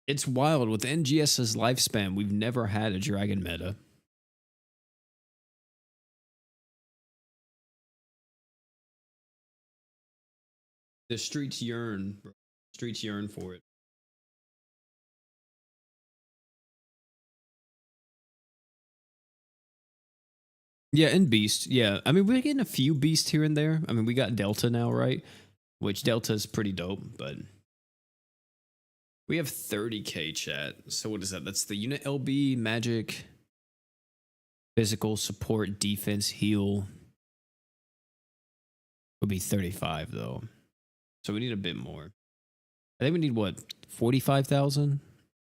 It's wild. With NGS's lifespan, we've never had a dragon meta. The streets yearn, bro. Streets yearn for it. Yeah, and Beast. Yeah, I mean, we're getting a few Beasts here and there. I mean, we got Delta now, right? Which Delta is pretty dope, but we have 30k chat. So what is that? That's the unit LB, magic, physical, support, defense, heal. Would be 35 though. So we need a bit more. I think we need what, 45,000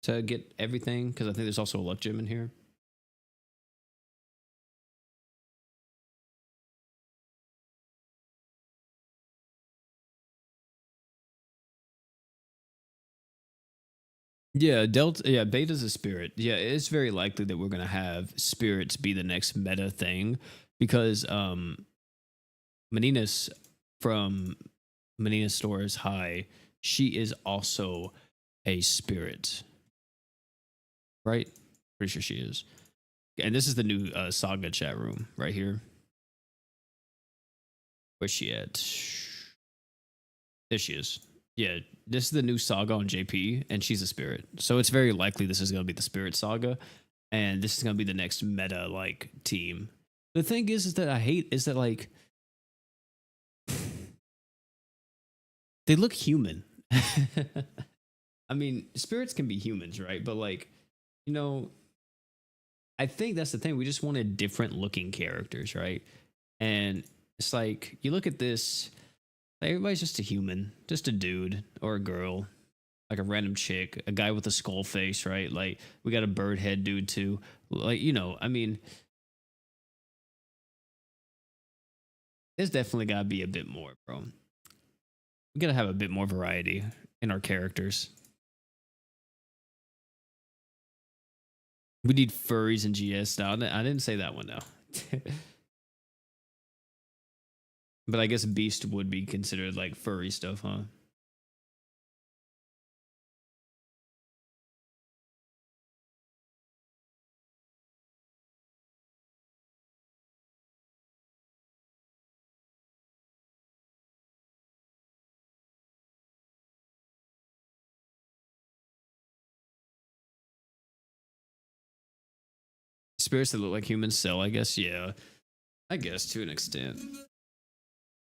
to get everything? Because I think there's also a luck gem in here. Yeah, Delta. Yeah, Beta's a spirit. Yeah, it's very likely that we're gonna have spirits be the next meta thing because Maninas from Manina's Stores High, she is also a spirit, right? Pretty sure she is. And this is the new Saga chat room right here. Where's she at? There she is. Yeah, this is the new saga on JP, and she's a spirit. So it's very likely this is going to be the spirit saga, and this is going to be the next meta like team. The thing is that I hate is that like they look human. I mean, spirits can be humans, right? But like, you know, I think that's the thing. We just wanted different looking characters, right? And it's like you look at this, like, everybody's just a human, just a dude or a girl, like a random chick, a guy with a skull face, right? Like we got a bird head dude too. Like, you know, I mean, there's definitely gotta be a bit more, bro. We gotta have a bit more variety in our characters. We need furries in GS now. I didn't say that one though. But I guess Beast would be considered like furry stuff, huh? Spirits that look like humans sell, I guess. Yeah, I guess to an extent.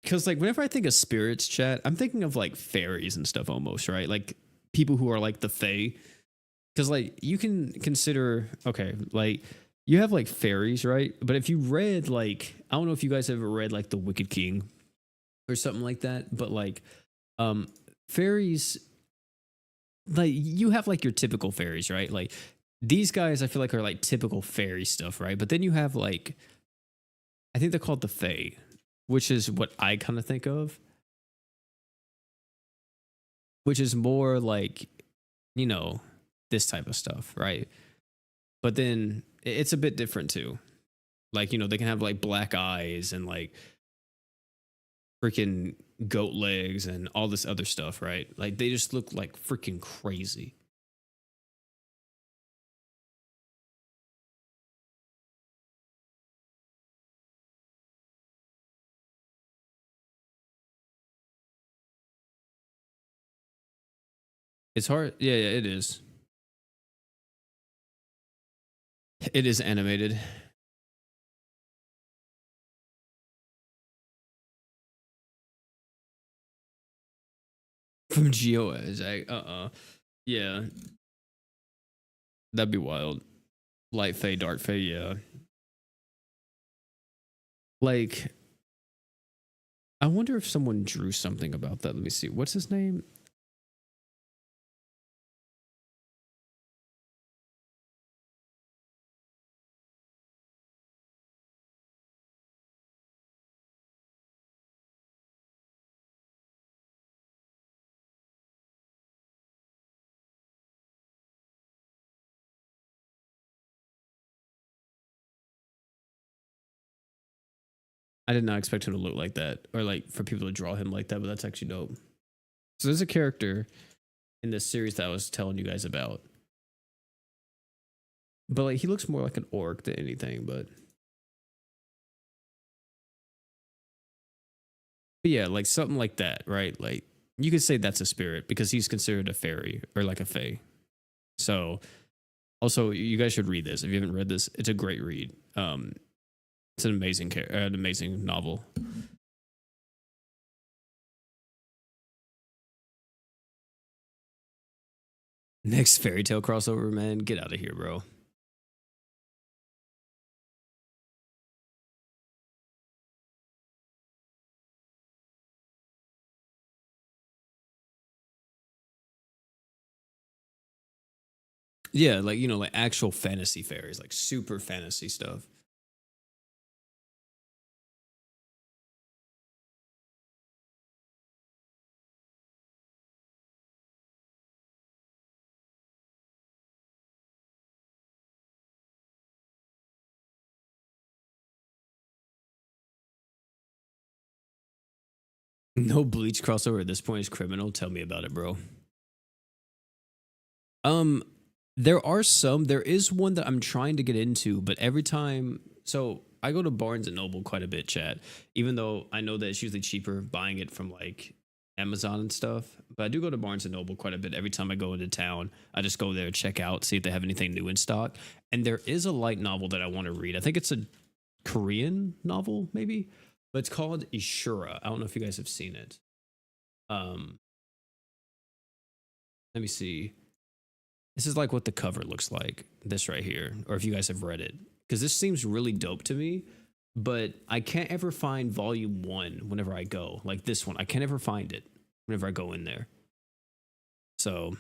Because like whenever I think of spirits, chat, I'm thinking of like fairies and stuff almost, right? Like people who are like the fae. Because like you can consider, okay, like you have like fairies, right? But if you read like, I don't know if you guys ever read like The Wicked King or something like that, but like um fairies, like you have like your typical fairies, right? Like these guys I feel like are like typical fairy stuff, right? But then you have like, I think they're called the fae, which is what I kind of think of, which is more like, you know, this type of stuff, right? But then it's a bit different too. Like, you know, they can have like black eyes and like freaking goat legs and all this other stuff, right? Like they just look like freaking crazy. It's hard. Yeah, yeah, it is. It is animated. From Geo Edge. Yeah, that'd be wild. Light Fae, Dark Fae, yeah. Like, I wonder if someone drew something about that. Let me see. What's his name? I did not expect him to look like that, or like for people to draw him like that, but that's actually dope. So there's a character in this series that I was telling you guys about, but like he looks more like an orc than anything. But yeah, like something like that, right? Like you could say that's a spirit because he's considered a fairy or like a fae. So also, you guys should read this if you haven't read this. It's a great read. It's an amazing novel. Next fairy tale crossover, man, get out of here, bro. Yeah, like you know, like actual fantasy fairies, like super fantasy stuff. No Bleach crossover at this point is criminal. Tell me about it, bro. Um, there are some. There is one that I'm trying to get into, but every time, so I go to Barnes and Noble quite a bit, chat. Even though I know that it's usually cheaper buying it from like Amazon and stuff, but I do go to Barnes and Noble quite a bit. Every time I go into town, I just go there, check out, see if they have anything new in stock. And there is a light novel that I want to read. I think it's a Korean novel, maybe, but it's called Ishura. I don't know if you guys have seen it. Um, Let me see. This is like what the cover looks like. This right here, or if you guys have read it, because this seems really dope to me. But I can't ever find volume one whenever I go. Like this one, I can't ever find it whenever I go in there. So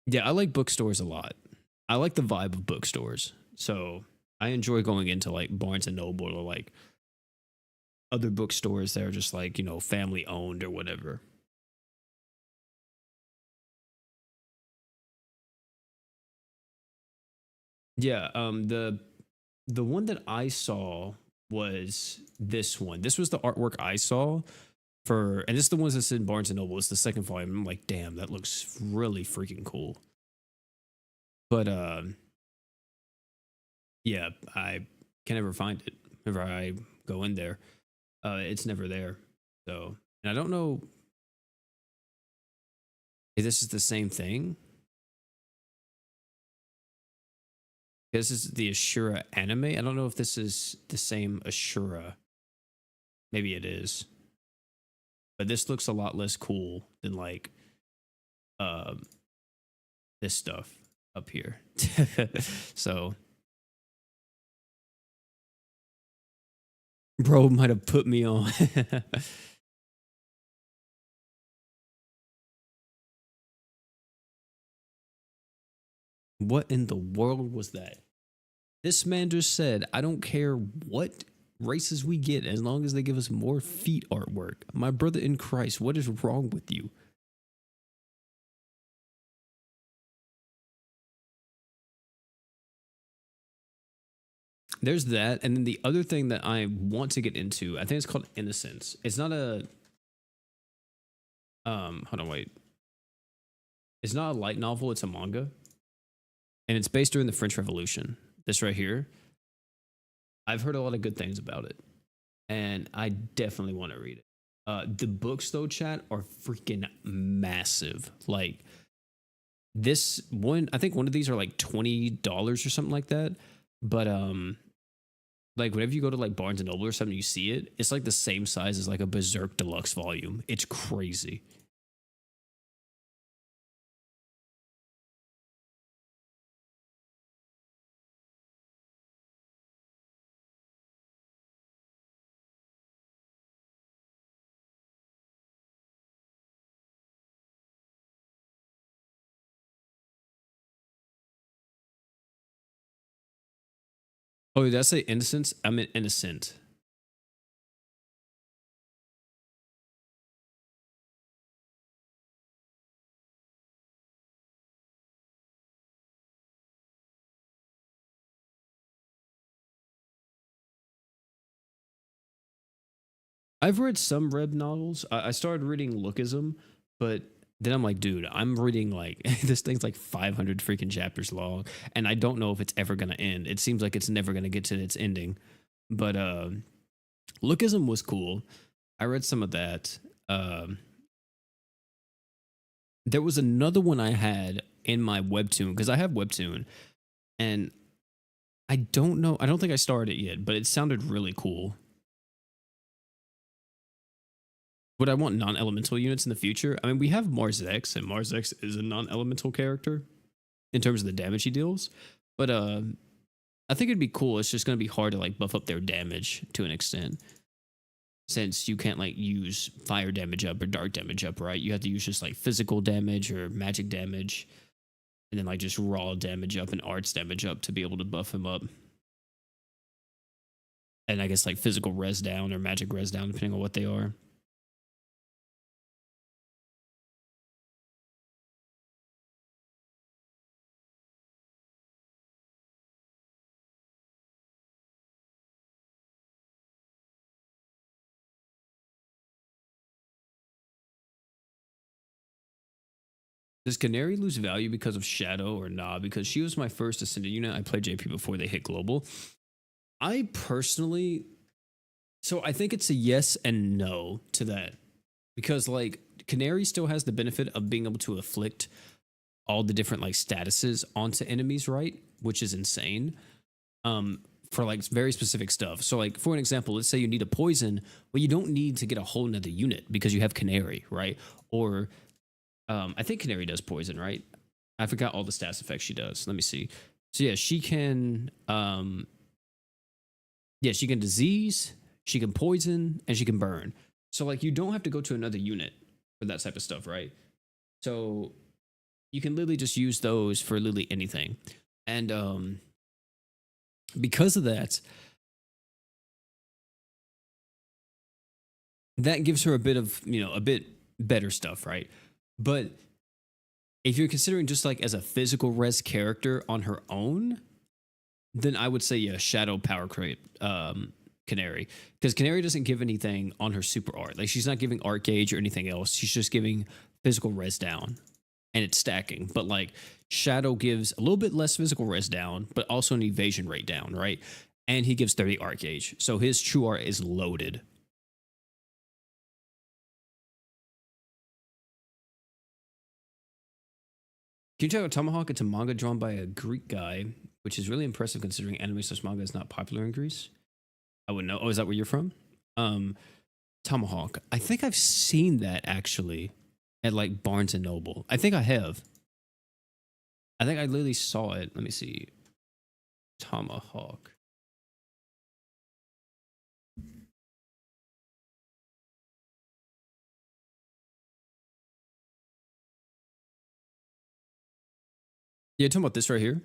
yeah, I like bookstores a lot. I like the vibe of bookstores. So I enjoy going into like Barnes and Noble or like other bookstores that are just like, you know, family owned or whatever. Yeah, the one that I saw was this one. This was the artwork I saw for, and this is the ones that's in Barnes and Noble. It's the second volume. I'm like, damn, that looks really freaking cool. But yeah, I can never find it. Whenever I go in there, it's never there. So, and I don't know if this is the same thing. This is the Ashura anime. I don't know if this is the same Ashura. Maybe it is, but this looks a lot less cool than like um this stuff up here. So, bro might have put me on. What in the world was that? This man just said, I don't care what races we get as long as they give us more feet artwork. My brother in Christ, what is wrong with you? There's that. And then the other thing that I want to get into, I think it's called Innocence. It's not a hold on, wait. It's not a light novel, it's a manga. And it's based during the French Revolution. This right here. I've heard a lot of good things about it. And I definitely want to read it. The books though, chat, are freaking massive. Like this one, I think one of these are like $20 or something like that. But like whenever you go to like Barnes and Noble or something, you see it, it's like the same size as like a Berserk Deluxe volume. It's crazy. Oh, did I say innocence? I meant innocent. I've read some Reb novels. I started reading Lookism, but then I'm like, dude, I'm reading like this thing's like 500 freaking chapters long, and I don't know if it's ever gonna end. It seems like it's never gonna get to its ending. But Lookism was cool. I read some of that. Um, there was another one I had in my webtoon because I have webtoon, and I don't know. I don't think I started it yet, but it sounded really cool. Would I want non-elemental units in the future? I mean, we have Mars X, and Mars X is a non-elemental character in terms of the damage he deals. But I think it'd be cool. It's just gonna be hard to like buff up their damage to an extent, since you can't like use fire damage up or dark damage up, right? You have to use just like physical damage or magic damage, and then like just raw damage up and arts damage up to be able to buff him up. And I guess like physical res down or magic res down, depending on what they are. Does Canary lose value because of Shadow or nah? Because she was my first Ascended unit. I played JP before they hit global. I personally, so I think it's a yes and no to that. Because like Canary still has the benefit of being able to afflict all the different like statuses onto enemies, right? Which is insane. For like very specific stuff. So like for an example, let's say you need a poison, well, you don't need to get a whole nother unit because you have Canary, right? Or I think Canary does poison, right? I forgot all the stats effects she does. Let me see. So yeah, she can she can disease, she can poison, and she can burn. So like you don't have to go to another unit for that type of stuff, right? So you can literally just use those for literally anything. And because of that, that gives her a bit of, a bit better stuff, right? But if you're considering just like as a physical res character on her own, then I would say yeah, Shadow Power Crate Canary, because Canary doesn't give anything on her super art. Like she's not giving art gauge or anything else. She's just giving physical res down, and it's stacking. But like Shadow gives a little bit less physical res down, but also an evasion rate down, right? And he gives 30 art gauge, so his true art is loaded. Can you tell Tomahawk? It's a manga drawn by a Greek guy, which is really impressive considering anime slash manga is not popular in Greece. I wouldn't know. Oh, is that where you're from? Um, Tomahawk. I think I've seen that actually at like Barnes and Noble. I think I have. I think I literally saw it. Let me see. Tomahawk. Yeah, talking about this right here.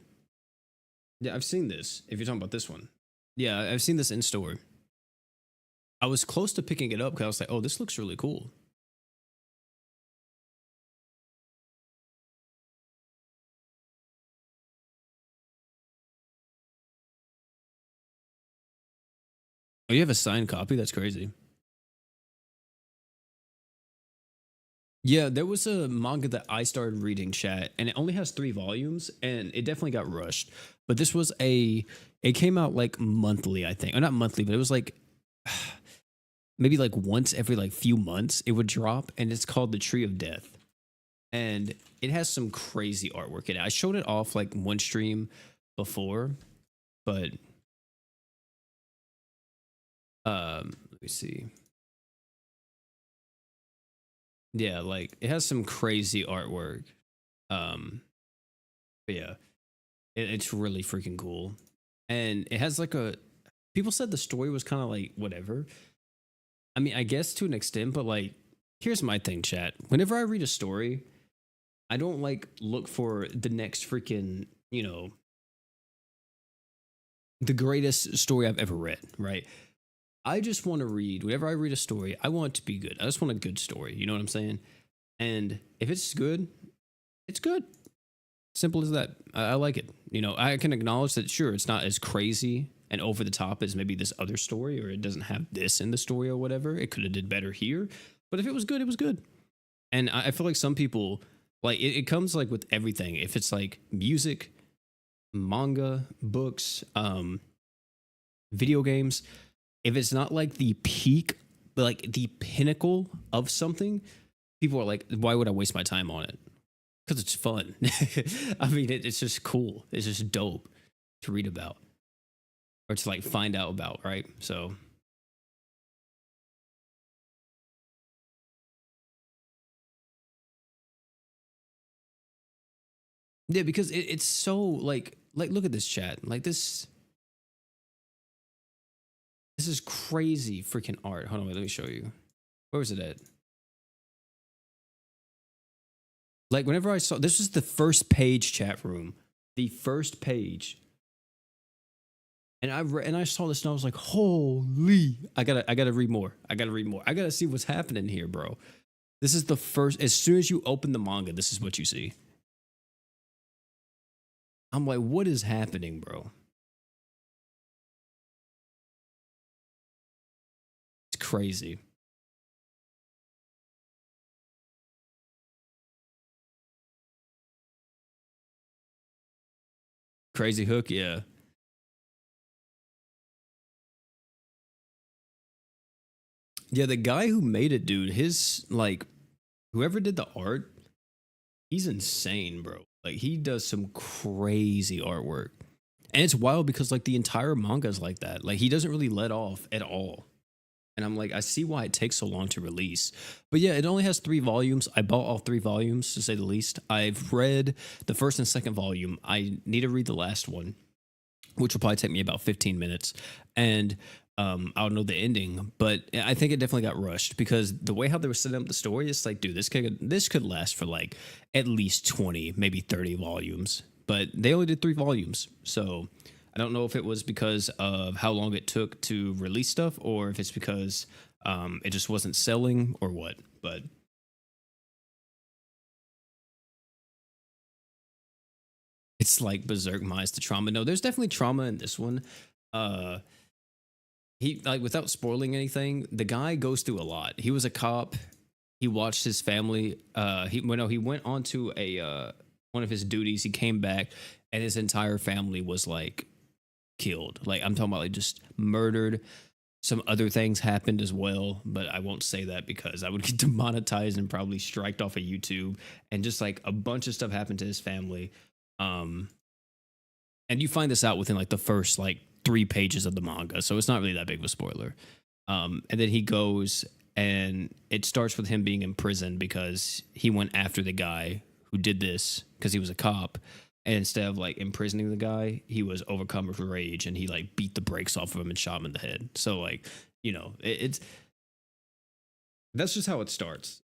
Yeah, I've seen this. If you're talking about this one. Yeah, I've seen this in store. I was close to picking it up because I was like, oh, this looks really cool. Oh, you have a signed copy? That's crazy. Yeah, there was a manga that I started reading, chat, and it only has 3 volumes, and it definitely got rushed. But this was it came out like monthly, I think, or not monthly, but it was like maybe like once every like few months it would drop, and it's called The Tree of Death, and it has some crazy artwork in it. I showed it off like one stream before, but let me see. Yeah, like it has some crazy artwork. Um, but yeah, it's really freaking cool, and it has like a. People said the story was kind of like whatever. I mean, I guess to an extent, but like, here's my thing, chat. Whenever I read a story, I don't like look for the next freaking, the greatest story I've ever read, right? I just want to read, whenever I read a story, I want it to be good. I just want a good story. You know what I'm saying? And if it's good, it's good. Simple as that. I like it. I can acknowledge that, sure, it's not as crazy and over the top as maybe this other story, or it doesn't have this in the story or whatever. It could have did better here. But if it was good, it was good. And I feel like some people, like, it comes like with everything. If it's like music, manga, books, video games, if it's not like the peak, like the pinnacle of something, people are like, why would I waste my time on it? Because it's fun. I mean, it's just cool. It's just dope to read about or to like find out about, right? So yeah, because it's so like look at this chat. Like this is crazy freaking art. Hold on, wait, let me show you. Where was it at? Like whenever I saw this was the first page chat room, the first page, and I saw this and I was like, holy! I gotta read more. I gotta read more. I gotta see what's happening here, bro. This is the first. As soon as you open the manga, this is what you see. I'm like, what is happening, bro? It's crazy. Crazy Hook, yeah. Yeah, the guy who made it, dude, his like whoever did the art, he's insane, bro. Like he does some crazy artwork. And it's wild because like the entire manga is like that. Like he doesn't really let off at all. And I'm like, I see why it takes so long to release. But yeah, it only has 3 volumes. I bought all 3 volumes to say the least. I've read the first and second volume. I need to read the last one, which will probably take me about 15 minutes. And I'll know the ending. But I think it definitely got rushed because the way how they were setting up the story, it's like, dude, this could last for like at least 20, maybe 30 volumes. But they only did 3 volumes. So I don't know if it was because of how long it took to release stuff or if it's because it just wasn't selling or what. But it's like Berserk minus the trauma. No, there's definitely trauma in this one. Uh, he like without spoiling anything, the guy goes through a lot. He was a cop. He watched his family. He went on to a one of his duties. He came back, and his entire family was like killed. Like I'm talking about, like just murdered. Some other things happened as well, but I won't say that because I would get demonetized and probably striked off of YouTube. And just like a bunch of stuff happened to his family. Um, and you find this out within like the first like 3 pages of the manga, so it's not really that big of a spoiler. And then he goes, and it starts with him being in prison because he went after the guy who did this because he was a cop. And instead of like imprisoning the guy, he was overcome with rage and he like beat the brakes off of him and shot him in the head. So like, it's that's just how it starts.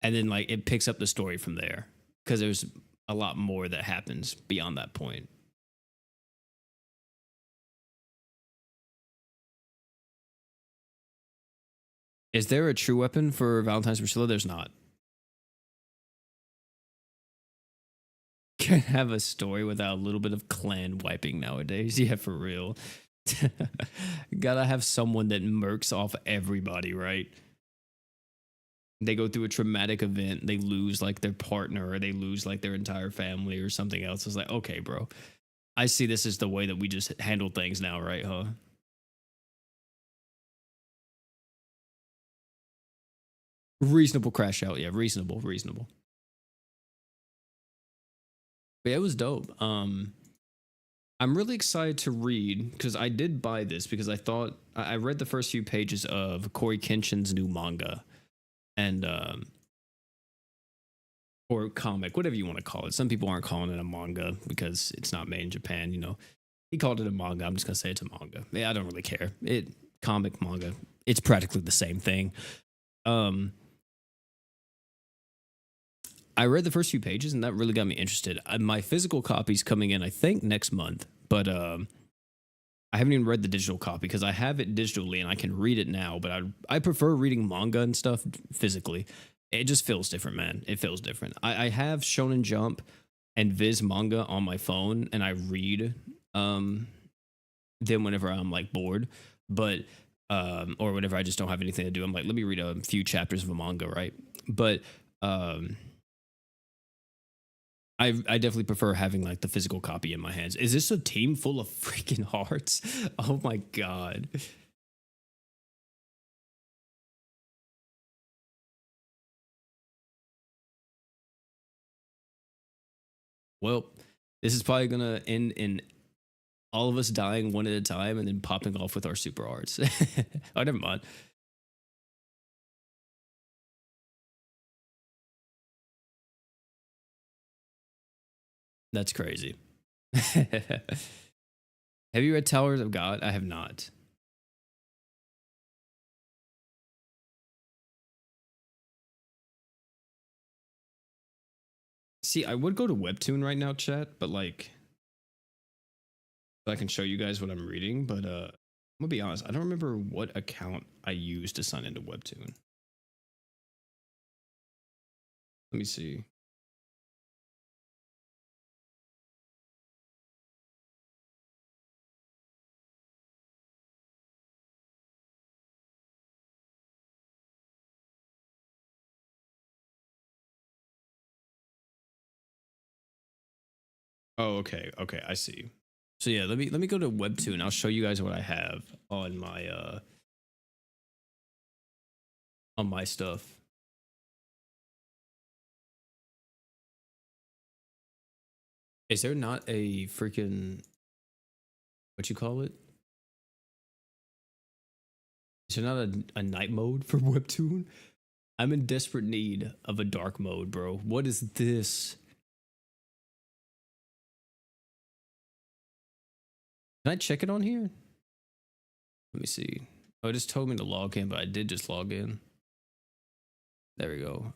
And then like it picks up the story from there because there's a lot more that happens beyond that point. Is there a true weapon for Valentine's Priscilla? There's not. Can't have a story without a little bit of clan wiping nowadays. Yeah, for real. Gotta have someone that murks off everybody, right? They go through a traumatic event, they lose like their partner or they lose like their entire family or something else. It's like, okay, bro, I see this is the way that we just handle things now, right? Huh? Reasonable crash out. Yeah, reasonable, reasonable. But yeah, it was dope. I'm really excited to read because I did buy this because I thought I read the first few pages of Corey Kenshin's new manga and or comic, whatever you want to call it. Some people aren't calling it a manga because it's not made in Japan. He called it a manga. I'm just gonna say it's a manga. Yeah, I don't really care. It comic manga. It's practically the same thing. Um, I read the first few pages and that really got me interested. My physical copy's coming in, I think, next month, but I haven't even read the digital copy because I have it digitally and I can read it now. But I prefer reading manga and stuff physically. It just feels different, man. It feels different. I have Shonen Jump and Viz manga on my phone, and I read um them whenever I'm like bored, but or whenever I just don't have anything to do. I'm like, let me read a few chapters of a manga, right? But um I definitely prefer having like the physical copy in my hands. Is this a team full of freaking hearts? Oh my god. Well, this is probably gonna end in all of us dying one at a time and then popping off with our super arts. Oh, never mind. That's crazy. Have you read Towers of God? I have not. See, I would go to Webtoon right now, chat, but like I can show you guys what I'm reading, but I'm gonna be honest, I don't remember what account I used to sign into Webtoon. Let me see. Oh, okay, okay, I see. So yeah, let me go to Webtoon. I'll show you guys what I have on my stuff. Is there not a freaking what you call it? Is there not a night mode for Webtoon? I'm in desperate need of a dark mode, bro. What is this? Can I check it on here? Let me see. Oh, it just told me to log in, but I did just log in. There we go.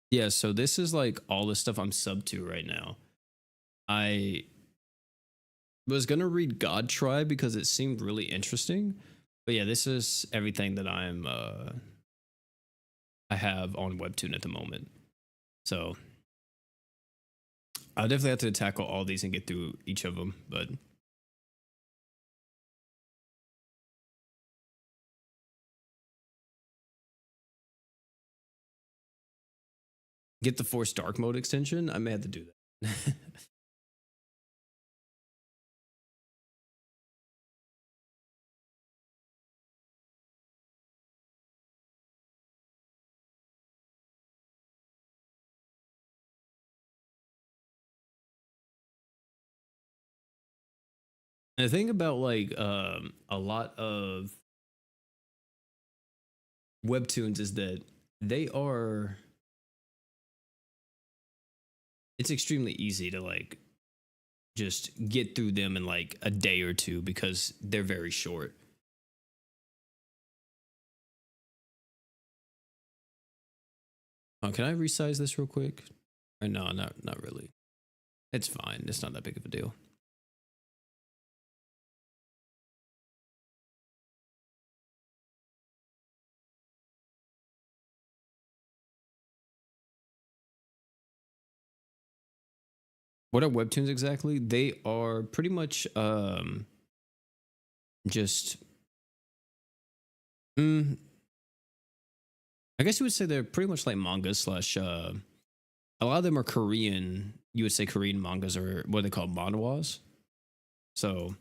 Yeah, so this is like all the stuff I'm sub to right now. I was gonna read God Tribe because it seemed really interesting. But yeah, this is everything that I have on Webtoon at the moment. So I'll definitely have to tackle all these and get through each of them, but get the Force Dark Mode extension. I may have to do that. And the thing about like a lot of webtoons is that they are it's extremely easy to like just get through them in like a day or two because they're very short. Oh, can I resize this real quick? Or no, not really. It's fine. It's not that big of a deal. What are webtoons exactly? They are pretty much just mm, I guess you would say they're pretty much like manga slash a lot of them are Korean. You would say Korean mangas or what they call manhwas. So,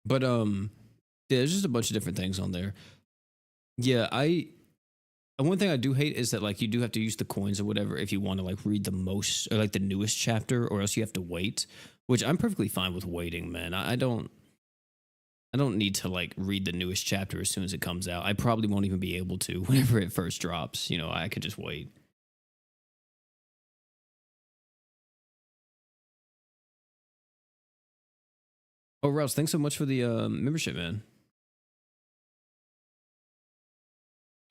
but yeah, there's just a bunch of different things on there. Yeah, I one thing I do hate is that like you do have to use the coins or whatever if you want to like read the most or like the newest chapter, or else you have to wait. Which I'm perfectly fine with waiting, man. I don't need to like read the newest chapter as soon as it comes out. I probably won't even be able to whenever it first drops. You know, I could just wait. Oh, Rouse, thanks so much for the membership, man.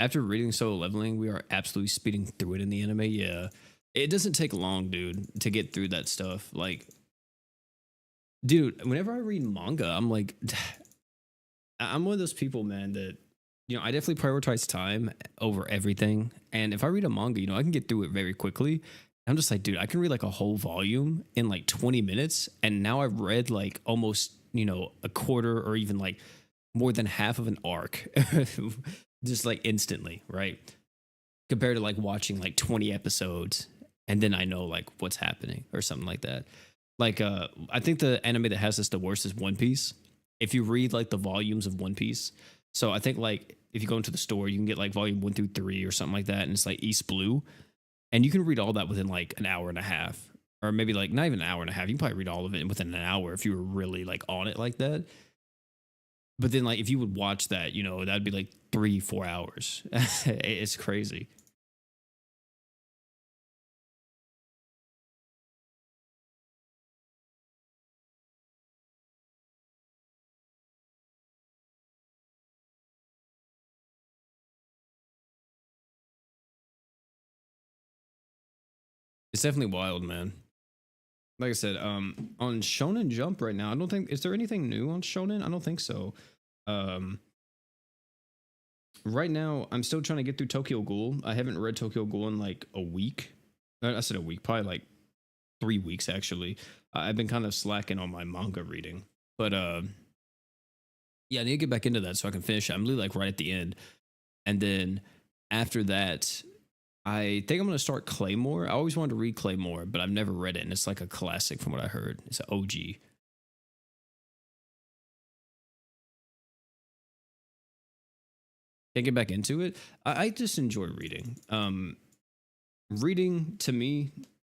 After reading Solo Leveling, we are absolutely speeding through it in the anime. Yeah, it doesn't take long, dude, to get through that stuff. Like, dude, whenever I read manga, I'm like, I'm one of those people, man, that you know I definitely prioritize time over everything. And if I read a manga, you know, I can get through it very quickly. I'm just like, dude, I can read like a whole volume in like 20 minutes, and now I've read like almost you know a quarter or even like more than half of an arc, just like instantly, right? Compared to like watching like 20 episodes and then I know like what's happening or something like that. Like I think the anime that has this the worst is One Piece. If you read like the volumes of One Piece, so I think like if you go into the store, you can get like volume 1 through 3 or something like that, and it's like East Blue, and you can read all that within like an hour and a half, or maybe like not even an hour and a half. You can probably read all of it within an hour if you were really like on it like that. But then like if you would watch that, you know, that'd be like 3 4 hours. It's crazy. It's definitely wild, man. Like I said, on Shonen Jump right now, I don't think is there anything new on Shonen? I don't think so. Um, right now, I'm still trying to get through Tokyo Ghoul. I haven't read Tokyo Ghoul in like a week. I said a week, probably like 3 weeks actually. I've been kind of slacking on my manga reading, but Yeah, I need to get back into that so I can finish it. I'm literally like right at the end. And then after that, I think I'm gonna start Claymore. I always wanted to read Claymore, but I've never read it, and it's like a classic from what I heard. It's an OG. Can't get back into it. I just enjoy reading. Reading to me,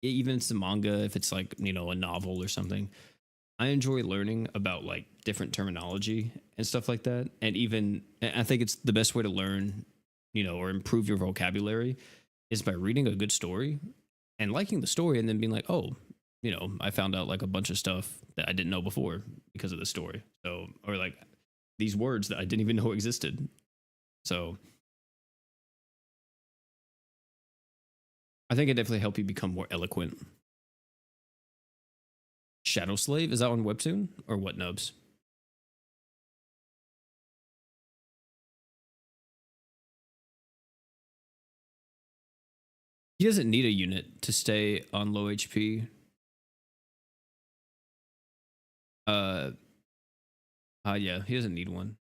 even if it's a manga, if it's like a novel or something, I enjoy learning about like different terminology and stuff like that. And even I think it's the best way to learn, or improve your vocabulary is by reading a good story and liking the story and then being like, oh, I found out like a bunch of stuff that I didn't know before because of the story. So, or like these words that I didn't even know existed. So I think it definitely helped you become more eloquent. Shadow Slave, is that on Webtoon or what nubs? He doesn't need a unit to stay on low HP. Uh, yeah, he doesn't need one.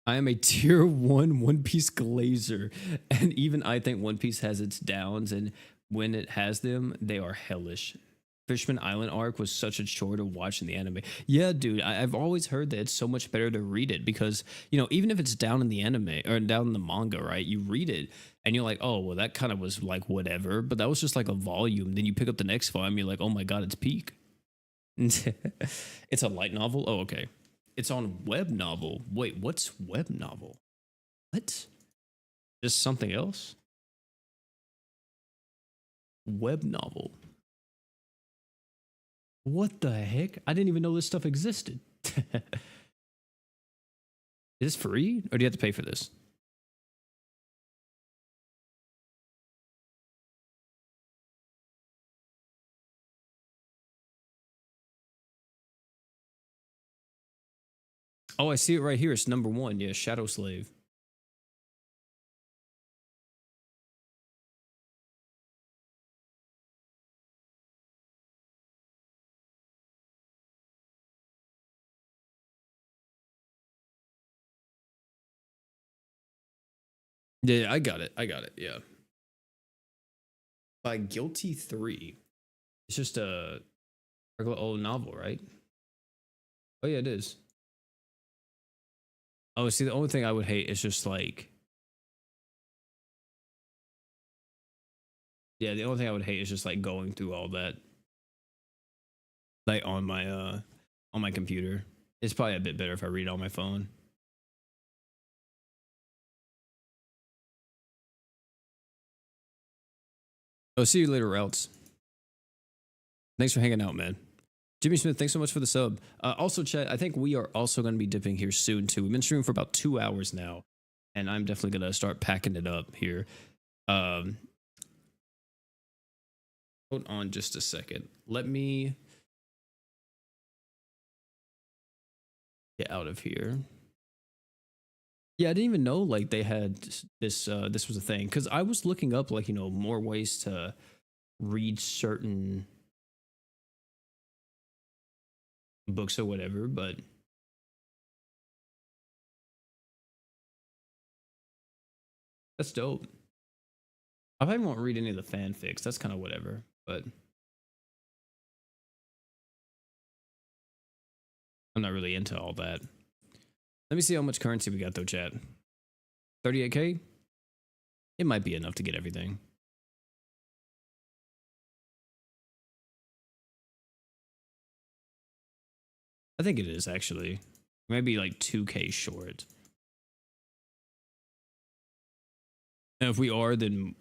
I am a tier one One Piece glazer, and even I think One Piece has its downs, and when it has them, they are hellish. Fishman Island arc was such a chore to watch in the anime. Yeah, dude, I've always heard that it's so much better to read it because even if it's down in the anime or down in the manga, right? You read it and you're like, oh, well, that kind of was like whatever, but that was just like a volume. Then you pick up the next volume, you're like, oh my god, it's peak. It's a light novel. Oh, okay. It's on web novel. Wait, what's web novel? What? Just something else? Web novel. What the heck? I didn't even know this stuff existed. Is this free or do you have to pay for this? Oh, I see it right here. It's number one. Yeah, Shadow Slave. Yeah, I got it. I got it. Yeah. By Guilty 3. It's just a regular old novel, right? Oh, yeah, it is. Oh, see, the only thing I would hate is just like, yeah, the only thing I would hate is just like going through all that, like on my computer. It's probably a bit better if I read it on my phone. Oh, see you later, Routes. Thanks for hanging out, man. Jimmy Smith, thanks so much for the sub. Also, chat, I think we are also going to be dipping here soon, too. We've been streaming for about 2 hours now, and I'm definitely going to start packing it up here. Um, Hold on just a second. Let me get out of here. Yeah, I didn't even know like they had this was a thing because I was looking up like more ways to read certain books or whatever, but that's dope. I probably won't read any of the fanfics. That's kind of whatever, but I'm not really into all that. Let me see how much currency we got though, chat. 38K? It might be enough to get everything. I think it is actually. Maybe like 2K short. And if we are, then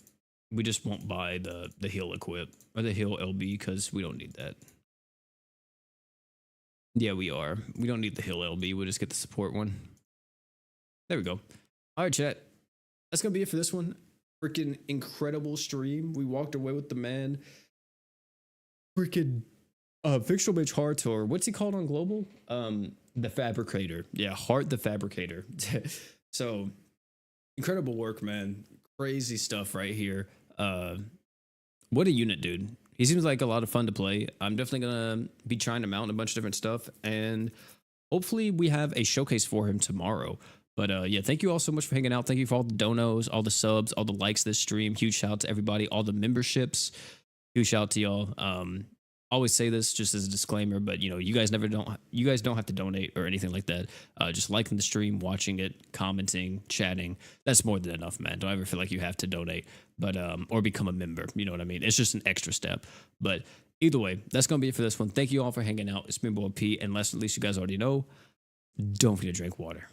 we just won't buy the heal equip or the heal LB because we don't need that. Yeah, we are. We don't need the heal LB. We'll just get the support one. There we go. All right, chat. That's gonna be it for this one. Freaking incredible stream. We walked away with the man. Freaking fictional bitch Heart, or what's he called on global? The Fabricator. Yeah, Heart the Fabricator. So incredible work, man. Crazy stuff right here. What a unit, dude. He seems like a lot of fun to play. I'm definitely gonna be trying to mount a bunch of different stuff, and hopefully we have a showcase for him tomorrow. But yeah, thank you all so much for hanging out. Thank you for all the donos, all the subs, all the likes this stream. Huge shout out to everybody, all the memberships. Huge shout out to y'all. Always say this just as a disclaimer, but you guys you guys don't have to donate or anything like that. Just liking the stream, watching it, commenting, chatting. That's more than enough, man. Don't ever feel like you have to donate, but or become a member. You know what I mean? It's just an extra step. But either way, that's gonna be it for this one. Thank you all for hanging out. It's been Boy P, and last but not least, you guys already know, don't forget to drink water.